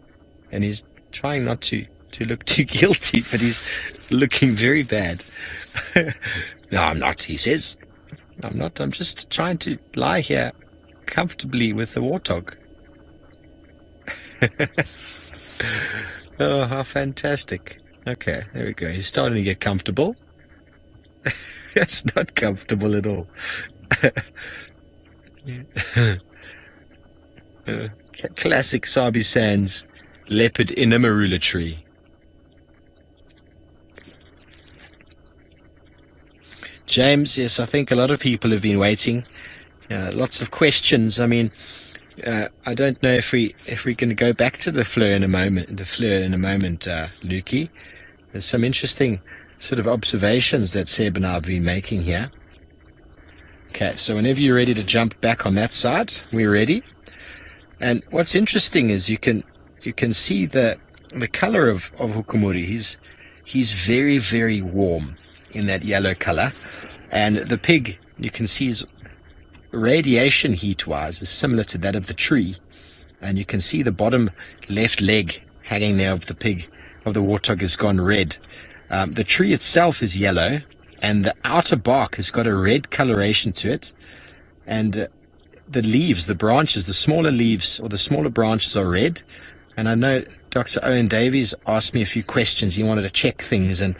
and he's trying not to look too guilty, but he's looking very bad. No, I'm not, he says. I'm not. I'm just trying to lie here comfortably with the warthog. Oh, how fantastic. Okay, there we go. He's starting to get comfortable. That's not comfortable at all. Classic Sabi Sands leopard in a marula tree. James, yes, I think a lot of people have been waiting. Lots of questions. I mean, I don't know if we're going to go back to the Flir in a moment, Lukey. There's some interesting sort of observations that Seb and I have been making here. Okay, so whenever you're ready to jump back on that side, we're ready. And what's interesting is you can see the color of Hukumuri. He's very, very warm in that yellow color, and the pig, you can see, his radiation heat-wise is similar to that of the tree, and you can see the bottom left leg hanging there of the pig, of the warthog, has gone red. The tree itself is yellow, and the outer bark has got a red coloration to it, and the leaves, the branches, the smaller leaves or the smaller branches are red. And I know Dr. Owen Davies asked me a few questions. He wanted to check things, and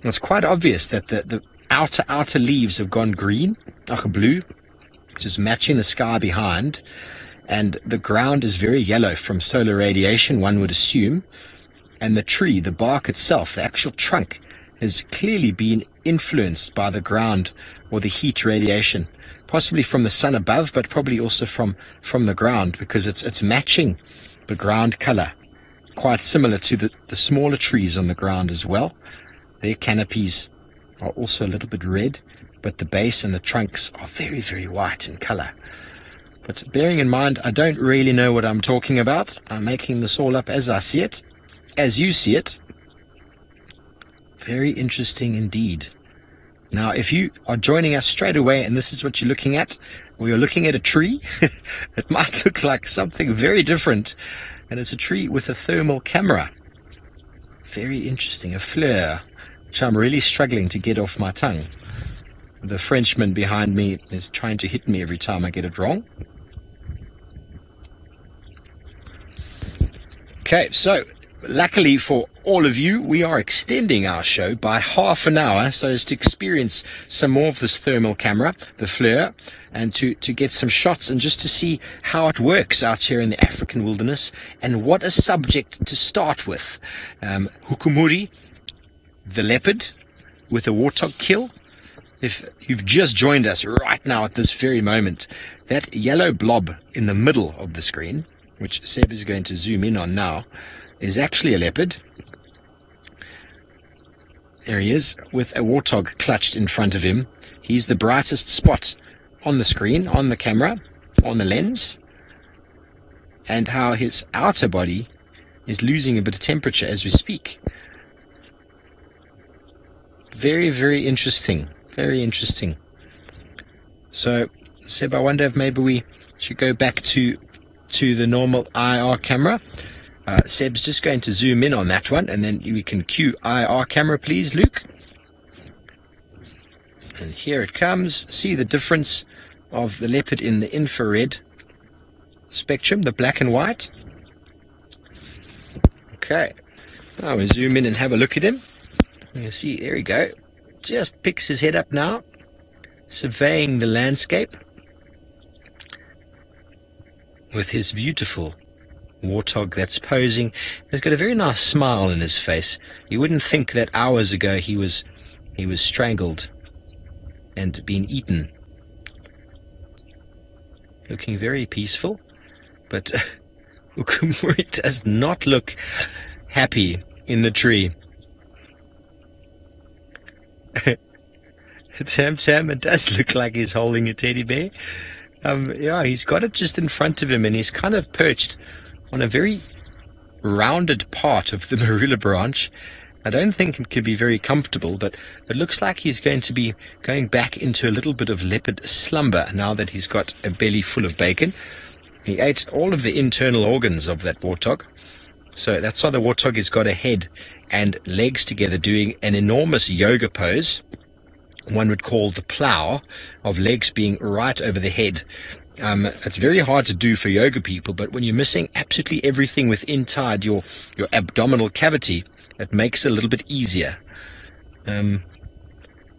it's quite obvious that the outer leaves have gone green, like blue, which is matching the sky behind, and the ground is very yellow from solar radiation, one would assume. And the tree, the bark itself, the actual trunk, has clearly been influenced by the ground or the heat radiation, possibly from the sun above, but probably also from the ground, because it's matching the ground color, quite similar to the smaller trees on the ground as well. Their canopies are also a little bit red, but the base and the trunks are very, very white in color. But bearing in mind, I don't really know what I'm talking about. I'm making this all up as I see it, as you see it. Very interesting indeed. Now, if you are joining us straight away and this is what you're looking at, we are looking at a tree. It might look like something very different, and it's a tree with a thermal camera. Very interesting, a Flir, which I'm really struggling to get off my tongue. The Frenchman behind me is trying to hit me every time I get it wrong. Okay, so luckily for all of you, we are extending our show by half an hour so as to experience some more of this thermal camera, the Flir, and to get some shots and just to see how it works out here in the African wilderness, and what a subject to start with. Hukumuri, the leopard, with a warthog kill. If you've just joined us right now at this very moment, that yellow blob in the middle of the screen, which Seb is going to zoom in on now, is actually a leopard. There he is, with a warthog clutched in front of him. He's the brightest spot on the screen, on the camera, on the lens, and how his outer body is losing a bit of temperature as we speak. Very, very interesting. Very interesting. So Seb, I wonder if maybe we should go back to the normal IR camera. Seb's just going to zoom in on that one, and then we can cue IR camera, please, Luke. And here it comes. See the difference of the leopard in the infrared spectrum, the black and white. Okay, now we zoom in and have a look at him. You see, there we go. Just picks his head up now, surveying the landscape with his beautiful warthog that's posing. He's got a very nice smile in his face. You wouldn't think that hours ago he was strangled and been eaten. Looking very peaceful, but Hukumuri does not look happy in the tree. Sam, it does look like he's holding a teddy bear. Yeah, he's got it just in front of him, and he's kind of perched on a very rounded part of the marula branch. I don't think it could be very comfortable, but it looks like he's going to be going back into a little bit of leopard slumber now that he's got a belly full of bacon. He ate all of the internal organs of that warthog. So that's why the warthog has got a head and legs together doing an enormous yoga pose. One would call the plow, of legs being right over the head. It's very hard to do for yoga people, but when you're missing absolutely everything within inside your abdominal cavity, it makes it a little bit easier.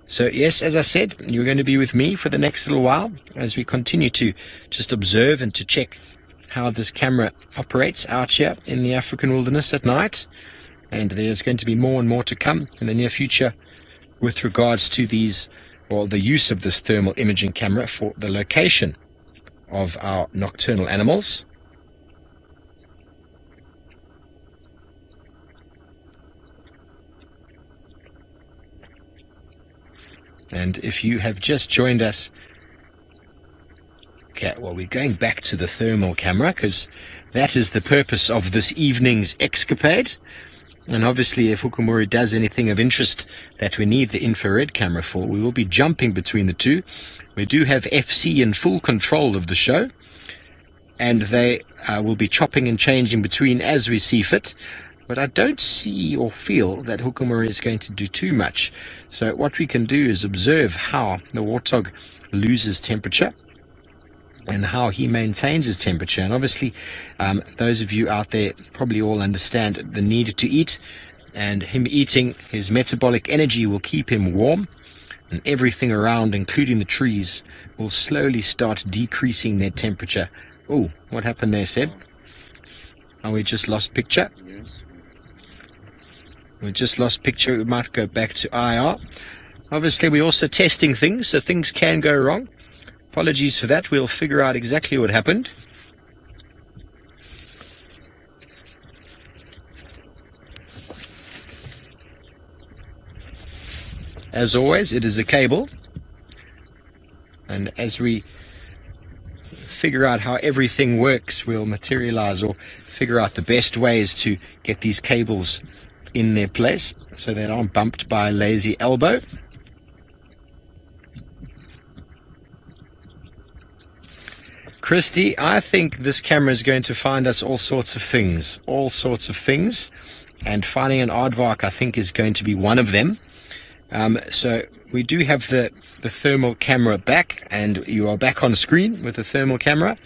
So yes, as I said, you're going to be with me for the next little while as we continue to just observe and to check how this camera operates out here in the African wilderness at night. And there's going to be more and more to come in the near future with regards to these, or the use of this thermal imaging camera for the location of our nocturnal animals. And if you have just joined us, okay, well, we're going back to the thermal camera because that is the purpose of this evening's escapade. And obviously, if Hukumuri does anything of interest that we need the infrared camera for, we will be jumping between the two. We do have FC in full control of the show, and they will be chopping and changing between as we see fit. But I don't see or feel that Hukumuri is going to do too much. So what we can do is observe how the warthog loses temperature and how he maintains his temperature. And obviously, those of you out there probably all understand the need to eat, and him eating, his metabolic energy will keep him warm, and everything around, including the trees, will slowly start decreasing their temperature. Oh, what happened there, Seb? Oh, we just lost picture. Yes. We just lost picture. We might go back to IR. Obviously, we're also testing things, so things can go wrong. Apologies for that. We'll figure out exactly what happened. As always, it is a cable. And as we figure out how everything works, we'll materialize or figure out the best ways to get these cables in their place so they aren't bumped by a lazy elbow. Christy, I think this camera is going to find us all sorts of things, and finding an aardvark, I think, is going to be one of them. So we do have the thermal camera back, and you are back on screen with the thermal camera.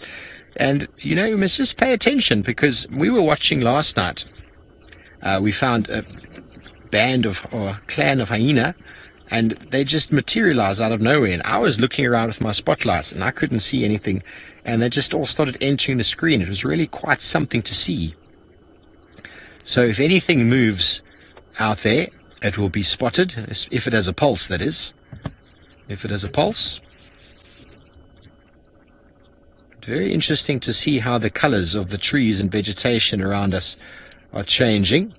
And, you know, you must just pay attention, because we were watching last night. We found a band of, or a clan of hyena, and they just materialized out of nowhere. And I was looking around with my spotlights, and I couldn't see anything. And they just all started entering the screen. It was really quite something to see. So if anything moves out there, it will be spotted, if it has a pulse, that is. If it has a pulse. Very interesting to see how the colors of the trees and vegetation around us are changing.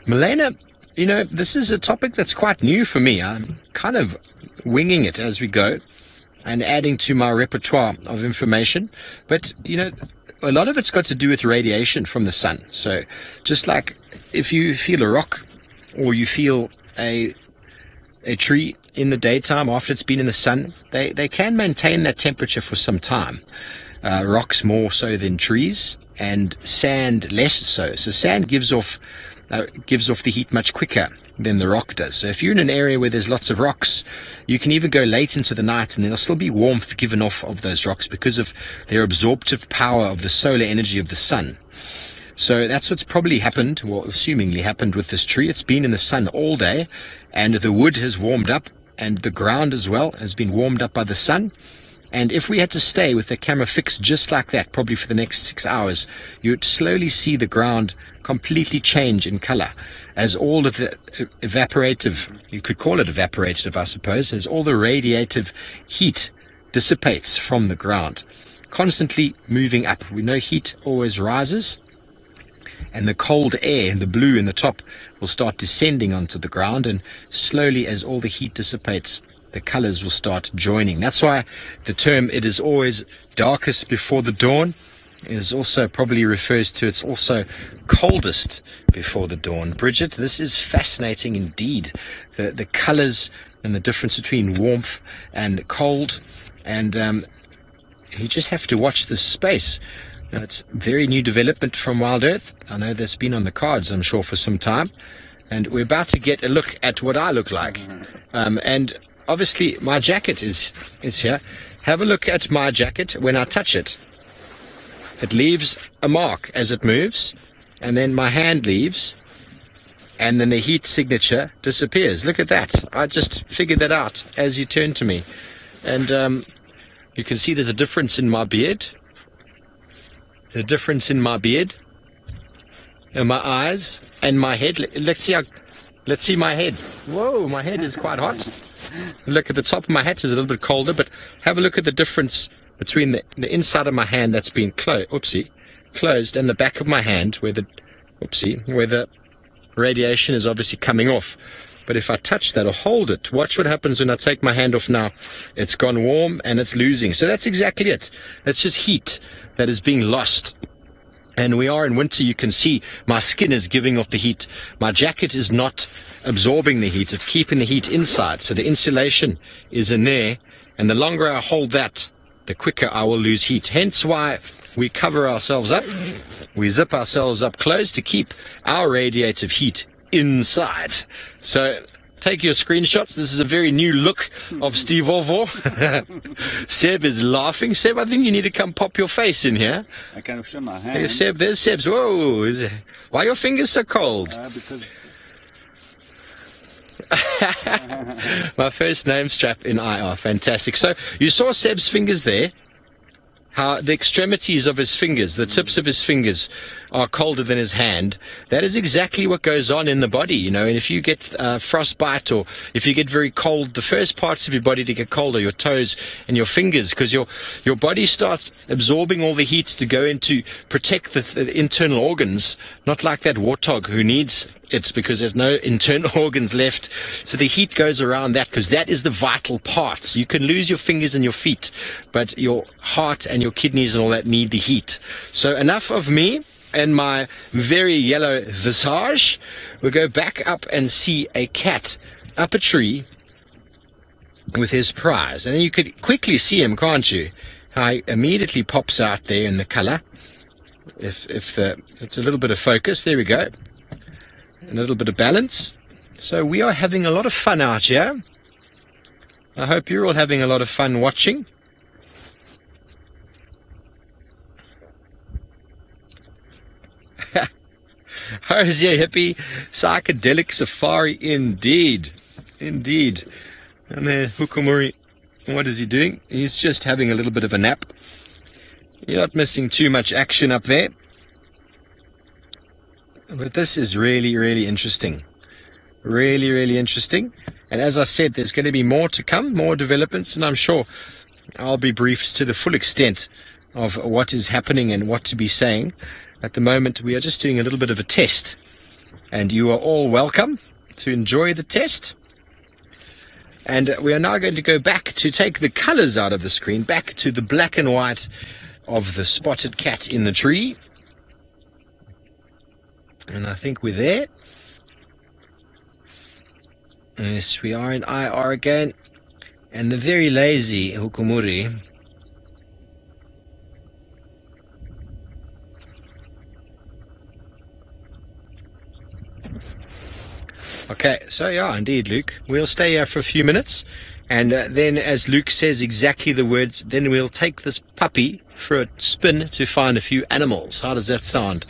Milena, you know, this is a topic that's quite new for me. I'm kind of winging it as we go and adding to my repertoire of information. But, you know, a lot of it's got to do with radiation from the sun. So just like if you feel a rock or you feel a tree in the daytime, after it's been in the sun, they can maintain that temperature for some time. Rocks more so than trees, and sand less so. So sand gives off the heat much quicker than the rock does. So if you're in an area where there's lots of rocks, you can even go late into the night and there'll still be warmth given off of those rocks because of their absorptive power of the solar energy of the sun. So that's what's probably happened, or assumingly happened, with this tree. It's been in the sun all day, and the wood has warmed up, and the ground as well has been warmed up by the sun. And if we had to stay with the camera fixed just like that, probably for the next 6 hours, you would slowly see the ground completely change in color as all of the evaporative, you could call it evaporative, I suppose, as all the radiative heat dissipates from the ground, constantly moving up. We know heat always rises, and the cold air, the blue in the top, will start descending onto the ground, and slowly as all the heat dissipates, the colors will start joining. That's why the term "it is always darkest before the dawn" is also probably refers to it's also coldest before the dawn. Bridget, this is fascinating indeed. The colors and the difference between warmth and cold, and you just have to watch this space. Now, it's very new development from Wild Earth. I know that's been on the cards, I'm sure, for some time. And we're about to get a look at what I look like. And obviously, my jacket is here. Have a look at my jacket. When I touch it, it leaves a mark as it moves. And then my hand leaves. And then the heat signature disappears. Look at that. I just figured that out as you turn to me. And you can see there's a difference in my beard. The difference in my beard, and my eyes, and my head. Let's see my head. Whoa, my head is quite hot. Look at the top of my hat is a little bit colder, but have a look at the difference between the inside of my hand that's been closed, and the back of my hand where the radiation is obviously coming off. But if I touch that or hold it, watch what happens when I take my hand off now. It's gone warm and it's losing. So that's exactly it. It's just heat that is being lost. And we are in winter. You can see my skin is giving off the heat. My jacket is not absorbing the heat. It's keeping the heat inside. So the insulation is in there. And the longer I hold that, the quicker I will lose heat. Hence why we cover ourselves up. We zip ourselves up close to keep our radiative heat inside. So take your screenshots. This is a very new look of Steve Ovo. Seb is laughing. Seb, I think you need to come pop your face in here. I can show my hand. Hey, Seb, there's Seb's. Whoa. Why are your fingers so cold? Because My first name strap in IR. Fantastic. So you saw Seb's fingers there. How the extremities of his fingers, the tips of his fingers, are colder than his hand. That is exactly what goes on in the body, you know. And if you get frostbite, or if you get very cold, the first parts of your body to get cold are your toes and your fingers, because your body starts absorbing all the heat to go into protect the internal organs, not like that warthog who needs it because there's no internal organs left. So the heat goes around that, because that is the vital parts. You can lose your fingers and your feet, but your heart and your kidneys and all that need the heat. So enough of me and my very yellow visage. We'll go back up and see a cat up a tree with his prize. And you could quickly see him, can't you? How he immediately pops out there in the color. It's a little bit of focus. There we go. A little bit of balance. So we are having a lot of fun out here. I hope you're all having a lot of fun watching. Hosier hippie psychedelic safari, indeed. Indeed. And there, Hukumuri, what is he doing? He's just having a little bit of a nap. You're not missing too much action up there. But this is really, really interesting. Really, really interesting. And as I said, there's going to be more to come, more developments, and I'm sure I'll be briefed to the full extent of what is happening and what to be saying. At the moment, we are just doing a little bit of a test, and you are all welcome to enjoy the test. And we are now going to go back to take the colors out of the screen, back to the black and white of the spotted cat in the tree. And I think we're there. Yes, we are in IR again. And the very lazy Hukumuri. Okay, so yeah, indeed, Luke. We'll stay here for a few minutes. And then, as Luke says exactly the words, then we'll take this puppy for a spin to find a few animals. How does that sound,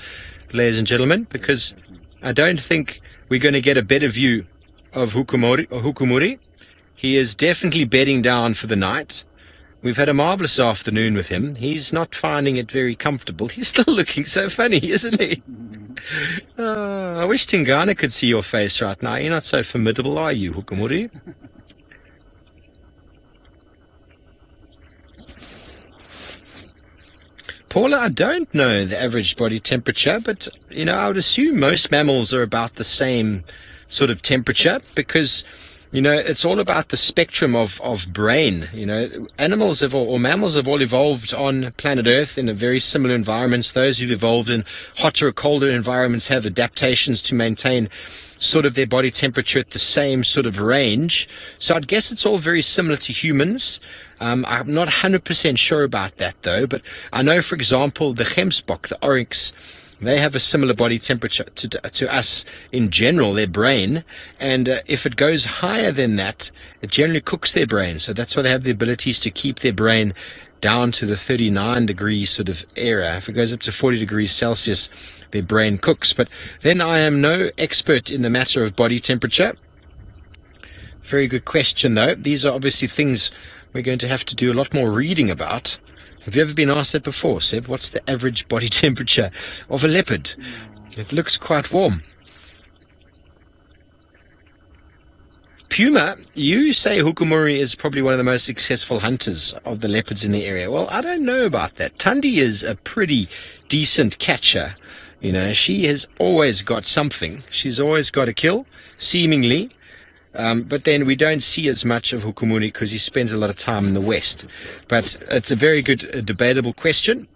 ladies and gentlemen? Because I don't think we're going to get a better view of Hukumuri. He is definitely bedding down for the night. We've had a marvelous afternoon with him. He's not finding it very comfortable. He's still looking so funny, isn't he? I wish Tingana could see your face right now. You're not so formidable, are you, Hukumuri? Paula, I don't know the average body temperature, but, you know, I would assume most mammals are about the same sort of temperature because, you know, it's all about the spectrum of brain. You know, animals have all, or mammals have all evolved on planet Earth in a very similar environments. Those who've evolved in hotter or colder environments have adaptations to maintain sort of their body temperature at the same sort of range. So I'd guess it's all very similar to humans. I'm not 100% sure about that though, but I know, for example, the gemsbok, the oryx, they have a similar body temperature to us in general, their brain, and if it goes higher than that, it generally cooks their brain. So that's why they have the abilities to keep their brain down to the 39 degrees sort of area. If it goes up to 40 degrees Celsius, their brain cooks. But then I am no expert in the matter of body temperature. Very good question though. These are obviously things we're going to have to do a lot more reading about. Have you ever been asked that before, Seb? What's the average body temperature of a leopard? It looks quite warm. Puma, you say Hukumuri is probably one of the most successful hunters of the leopards in the area. Well, I don't know about that. Tundi is a pretty decent catcher. You know, she has always got something. She's always got a kill, seemingly. But then we don't see as much of Hukumuri because he spends a lot of time in the west. But it's a very good, debatable question.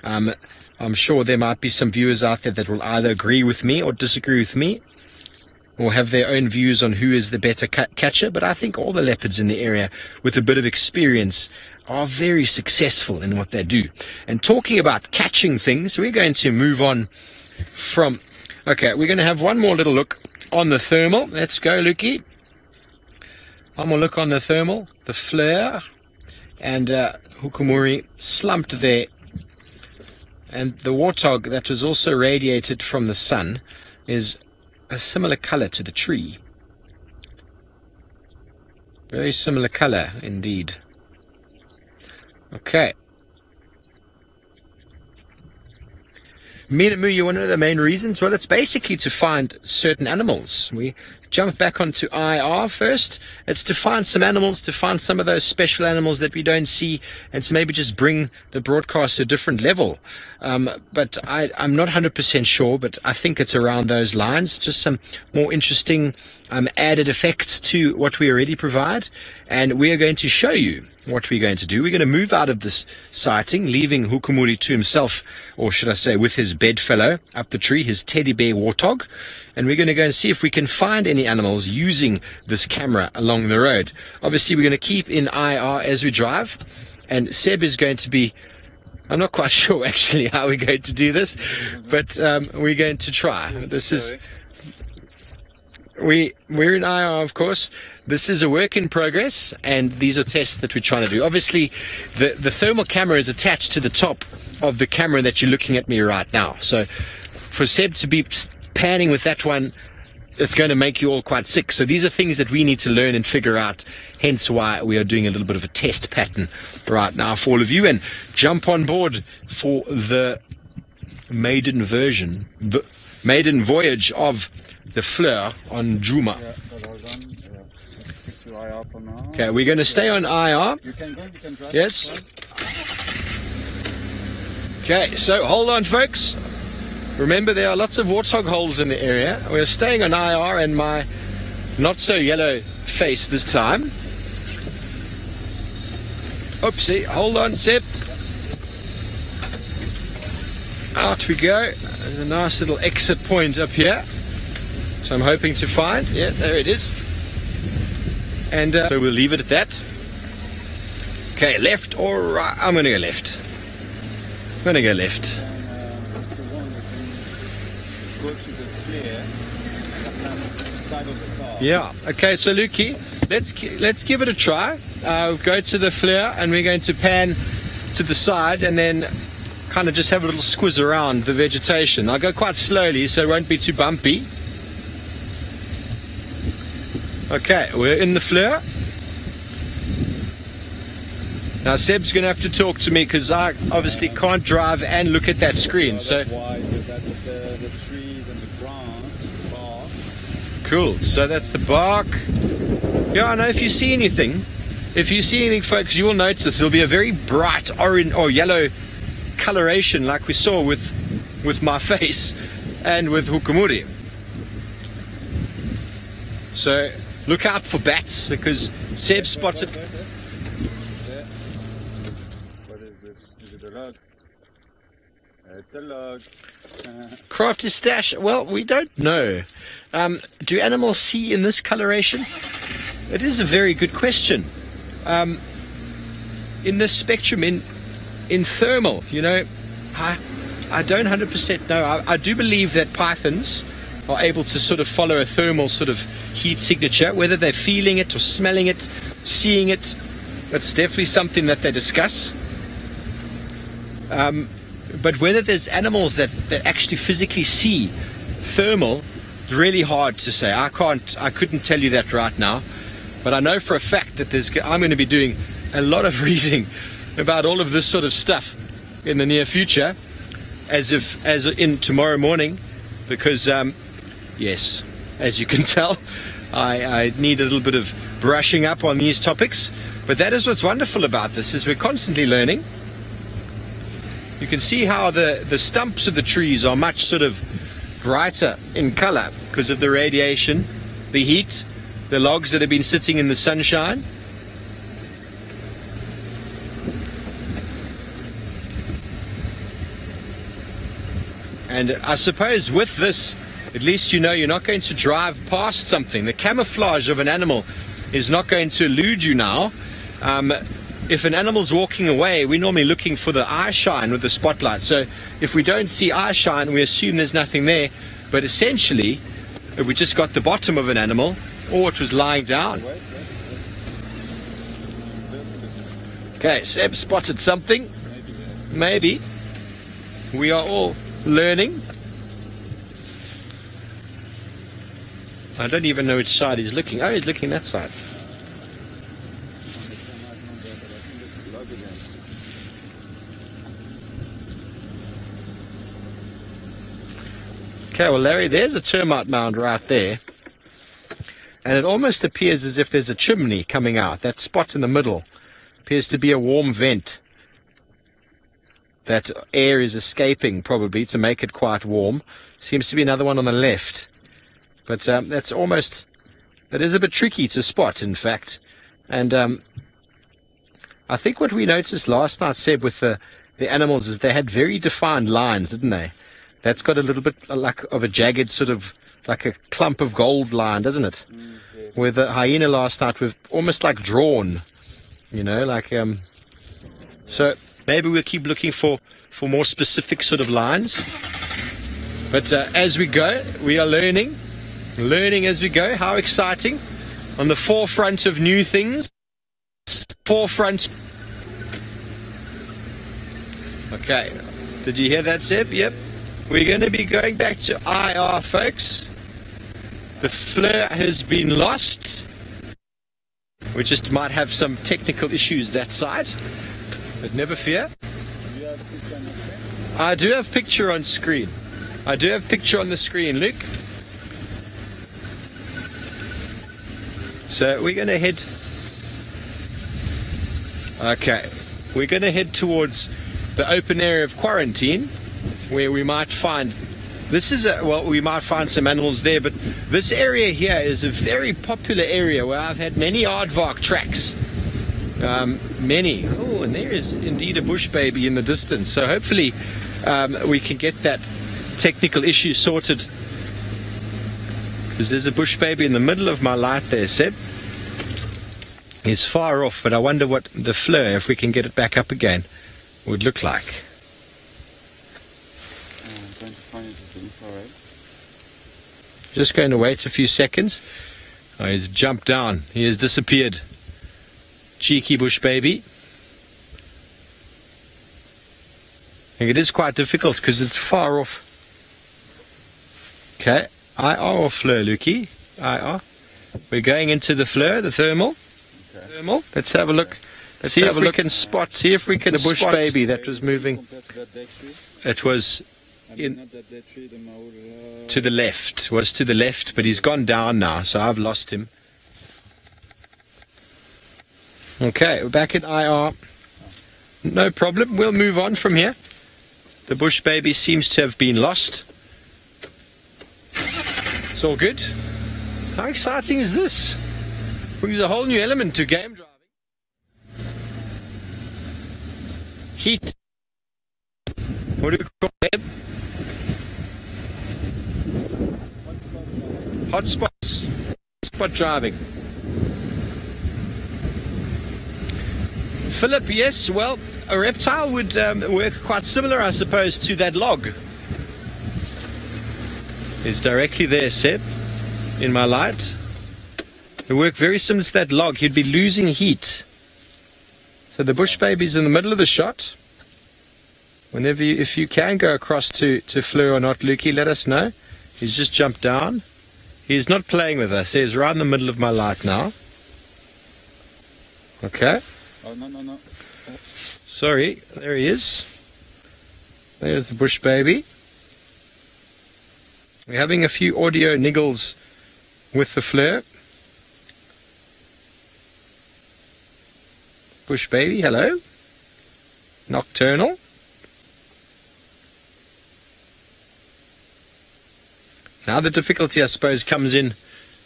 I'm sure there might be some viewers out there that will either agree with me or disagree with me, or have their own views on who is the better catcher. But I think all the leopards in the area with a bit of experience are very successful in what they do. And talking about catching things, we're going to move on from... Okay, we're going to have one more little look on the thermal. Let's go, Lukey. One more look on the thermal, the Flir, and Hukumuri slumped there. And the warthog that was also radiated from the sun is a similar color to the tree. Very similar color indeed. Okay. Minamu, you want to know the main reasons? Well, it's basically to find certain animals. We jump back onto IR first. It's to find some animals, to find some of those special animals that we don't see, and to maybe just bring the broadcast to a different level. But I'm not 100% sure, but I think it's around those lines. Just some more interesting added effects to what we already provide. And we are going to show you what we're going to do. We're going to move out of this sighting, leaving Hukumuri to himself, or should I say with his bedfellow up the tree, his teddy bear warthog. And we're going to go and see if we can find any animals using this camera along the road. Obviously, we're going to keep in IR as we drive. And Seb is going to be... I'm not quite sure actually how we're going to do this, but we're going to try. This is... We're in IR, of course. This is a work in progress, and these are tests that we're trying to do. Obviously, the thermal camera is attached to the top of the camera that you're looking at me right now. So for Seb to be panning with that one, it's going to make you all quite sick. So these are things that we need to learn and figure out, hence why we are doing a little bit of a test pattern right now for all of you. And jump on board for the maiden voyage of the Flir on Juma. Okay, we're going to stay on IR. You can drive. Yes. Okay, so hold on, folks. Remember, there are lots of warthog holes in the area. We're staying on IR, and my not so yellow face this time. Oopsie, hold on, Seb. Out we go. There's a nice little exit point up here. So I'm hoping to find, yeah, there it is. And so we'll leave it at that. Okay, left or right? I'm going to go left. I'm going to go left. Go to the flare side of the car. Yeah. Okay, so Lukey, let's give it a try. Go to the flare and we're going to pan to the side and then kind of just have a little squiz around the vegetation. I'll go quite slowly so it won't be too bumpy. Okay, we're in the flare. Now Seb's going to have to talk to me because I obviously can't drive and look at that screen. So that's the trees and the ground, bark. Cool. So that's the bark. Yeah, I know if you see anything, folks, you will notice there'll be a very bright orange or yellow coloration like we saw with my face and with Hukumuri. So look out for bats because Seb spotted. What is this? Is it a log? It's a log. Crafty stash. Well, we don't know. Do animals see in this coloration? It is a very good question. In this spectrum, in thermal, you know, I don't 100% know. I do believe that pythons are able to sort of follow a thermal sort of heat signature, whether they're feeling it or smelling it, seeing it. That's definitely something that they discuss. But whether there's animals that actually physically see thermal, it's really hard to say. I couldn't tell you that right now. But I know for a fact that I'm going to be doing a lot of reading about all of this sort of stuff in the near future, as in tomorrow morning, because yes, as you can tell, I need a little bit of brushing up on these topics. But that is what's wonderful about this, is we're constantly learning. You can see how the stumps of the trees are much sort of brighter in color because of the radiation, the heat, the logs that have been sitting in the sunshine. And I suppose with this, at least you know you're not going to drive past something. The camouflage of an animal is not going to elude you now. If an animal's walking away, we're normally looking for the eye shine with the spotlight. So if we don't see eye shine, we assume there's nothing there. But essentially, if we just got the bottom of an animal, or it was lying down. Okay, Seb spotted something. Maybe. We are all learning. I don't even know which side he's looking. Oh, he's looking that side. Okay, well, Larry, there's a termite mound right there. And it almost appears as if there's a chimney coming out. That spot in the middle appears to be a warm vent. That air is escaping, probably, to make it quite warm. Seems to be another one on the left. But that is a bit tricky to spot, in fact. And I think what we noticed last night, Seb, with the animals is they had very defined lines, didn't they? That's got a little bit like of a jagged sort of, like a clump of gold line, doesn't it? Yes. Where the hyena last night was almost like drawn, you know, like, so maybe we'll keep looking for more specific sort of lines. But as we go, we are learning as we go. How exciting. On the forefront of new things. Forefront. Okay. Did you hear that, Seb? Yep. We're going to be going back to IR, folks. The flare has been lost. We just might have some technical issues that side, but never fear. I do have picture on screen. I do have picture on the screen, Luke. So we're going to head. Okay, we're going to head towards the open area of quarantine, where we might find. We might find some animals there, but this area here is a very popular area where I've had many aardvark tracks. Many. Oh, and there is indeed a bush baby in the distance. So hopefully we can get that technical issue sorted. Because there's a bush baby in the middle of my light there, Seb. is far off, but I wonder what the Flir, if we can get it back up again, would look like. I'm trying to find it as the infrared. Just going to wait a few seconds. Oh, he's jumped down. He has disappeared. Cheeky bush baby. I think it is quite difficult because it's far off. Okay, IR or Flir, Lukey? IR. We're going into the Flir, the thermal. Okay. Thermal. Let's have a look. Let's see if we can spot. See if we can the bush baby that was moving. Compared to that dead tree? It was in Not that dead tree, the Maura. to the left. Was to the left, but he's gone down now, so I've lost him. Okay, we're back in IR. No problem. We'll move on from here. The bush baby seems to have been lost. It's all good. How exciting is this? Brings a whole new element to game driving. Heat. What do we call it? Hotspots. Hotspot driving. Philip, yes, well, a reptile would work quite similar, I suppose, to that log. It's directly there, Seb, in my light. It would work very similar to that log. He'd be losing heat. So the bush baby's in the middle of the shot. Whenever you, if you can go across to Flir or not, Lukey, let us know. He's just jumped down. He's not playing with us. He's right in the middle of my light now. Okay. Oh, no. Sorry, there he is. There's the bush baby. We're having a few audio niggles with the Flir. Bush baby, hello. Nocturnal. Now the difficulty, I suppose, comes in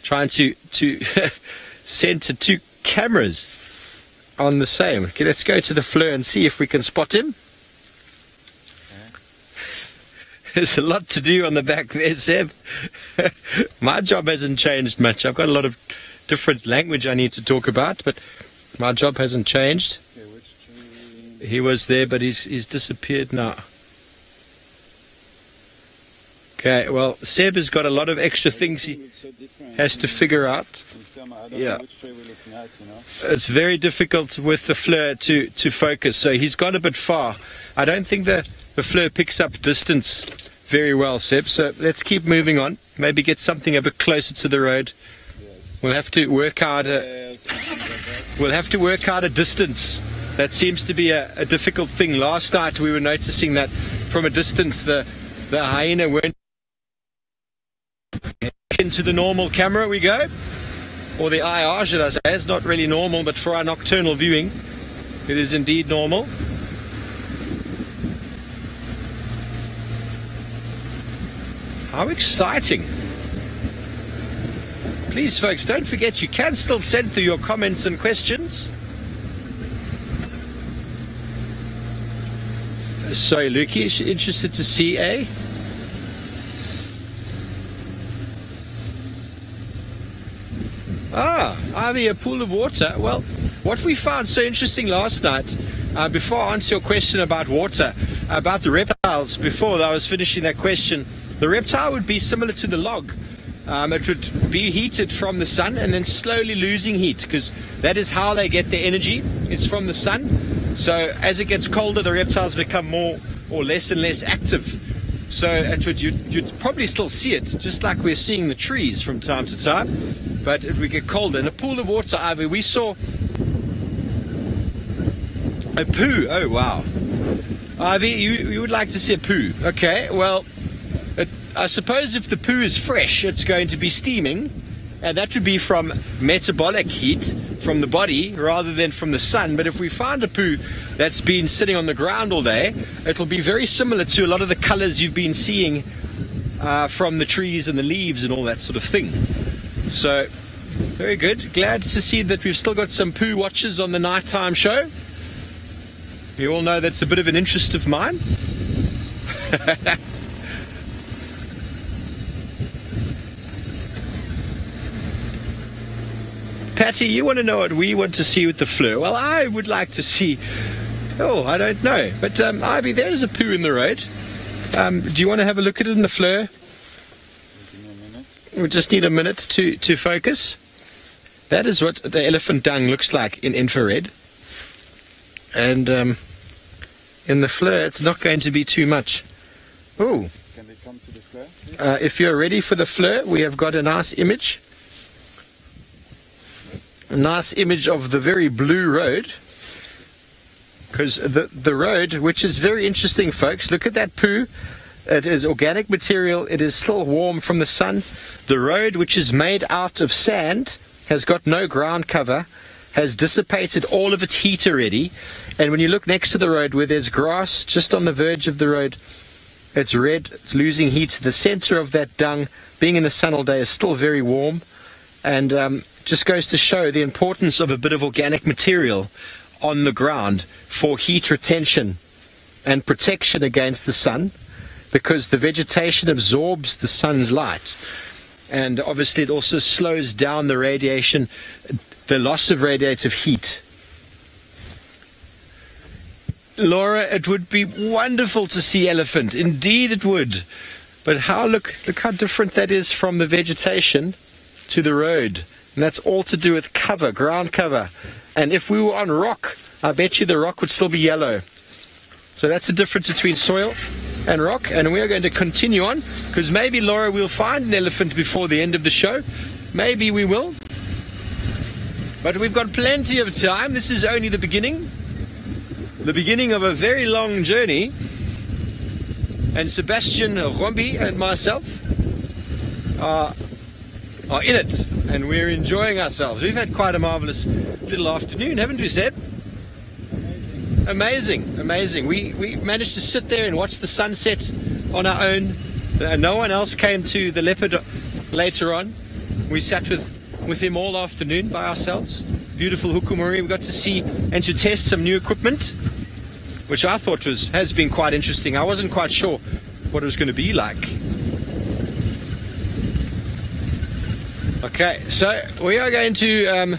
trying to center two cameras on the same. Okay, let's go to the Flir and see if we can spot him. There's a lot to do on the back there, Seb. My job hasn't changed much. I've got a lot of different language I need to talk about, but my job hasn't changed. Okay, which tree? He was there, but he's disappeared now. Okay, well, Seb has got a lot of extra things he has to figure out. I don't Yeah. know which tree we're looking at, you know. It's very difficult with the Flir to focus, so he's gone a bit far. I don't think the Flir picks up distance very well, Seb, so let's keep moving on. Maybe get something a bit closer to the road. Yes. We'll have to work out Yes, something like that. we'll have to work out a distance. That seems to be a difficult thing. Last night we were noticing that from a distance the hyena weren't into the normal camera we go. Or the IR, should I say. It's not really normal, but for our nocturnal viewing, it is indeed normal. How exciting. Please, folks, don't forget you can still send through your comments and questions. Sorry, Lukey, is she interested to see a? Ivy, a pool of water. Well, what we found so interesting last night, before I answer your question about water, about the reptiles, before I was finishing that question, the reptile would be similar to the log. It would be heated from the sun and then slowly losing heat, because that is how they get their energy. It's from the sun. So as it gets colder, the reptiles become more or less and less active. So you'd probably still see it, just like we're seeing the trees from time to time, but it would get colder. In a pool of water, Ivy, we saw a poo. Oh, wow. Ivy, you would like to see a poo. Okay, well, I suppose if the poo is fresh, it's going to be steaming, and that would be from metabolic heat from the body rather than from the sun. But if we find a poo that's been sitting on the ground all day, it'll be very similar to a lot of the colors you've been seeing from the trees and the leaves and all that sort of thing. So, very good. Glad to see that we've still got some poo watchers on the nighttime show. You all know that's a bit of an interest of mine. Matty, you want to know what we want to see with the Flir? Well, I would like to see... Oh, I don't know. But, Ivy, there's a poo in the road. Do you want to have a look at it in the Flir? We just need a minute to focus. That is what the elephant dung looks like in infrared. And in the Flir, it's not going to be too much. Oh. Can they come to the Flir? If you're ready for the Flir, we have got a nice image. A nice image of the very blue road. Because the road, which is very interesting, folks, look at that poo. It is organic material. It is still warm from the sun. The road, which is made out of sand, has got no ground cover, has dissipated all of its heat already. And when you look next to the road where there's grass just on the verge of the road, it's red, it's losing heat. The center of that dung, being in the sun all day, is still very warm. And just goes to show the importance of a bit of organic material on the ground for heat retention and protection against the sun, because the vegetation absorbs the sun's light. And obviously it also slows down the radiation, the loss of radiative heat. Laura, it would be wonderful to see elephant. Indeed it would. But look how different that is from the vegetation to the road. And that's all to do with cover, ground cover. And if we were on rock, I bet you the rock would still be yellow. So that's the difference between soil and rock. And we are going to continue on, because maybe, Laura, we'll find an elephant before the end of the show. Maybe we will. But we've got plenty of time. This is only the beginning. The beginning of a very long journey. And Sebastian Rombi and myself are in it, and we're enjoying ourselves. We've had quite a marvelous little afternoon, haven't we, Seb? Amazing, amazing. We managed to sit there and watch the sunset on our own. No one else came to the leopard later on. We sat with him all afternoon by ourselves. Beautiful Hukumuri. We got to see and to test some new equipment, which I thought has been quite interesting. I wasn't quite sure what it was going to be like. Okay, so we are going to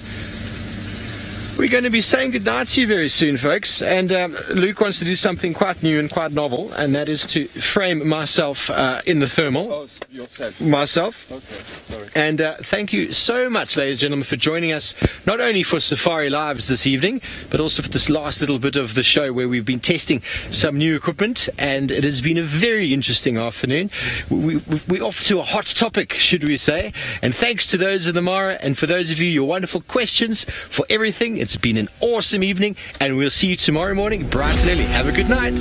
be saying goodnight to you very soon, folks. And Luke wants to do something quite new and quite novel, and that is to frame myself in the thermal. Oh, yourself. Myself. Okay, sorry. And thank you so much, ladies and gentlemen, for joining us, not only for Safari Lives this evening, but also for this last little bit of the show where we've been testing some new equipment, and it has been a very interesting afternoon. We're off to a hot topic, should we say, and thanks to those of the Mara, and for those of you, your wonderful questions, for everything. It's been an awesome evening, and we'll see you tomorrow morning bright and early. Have a good night.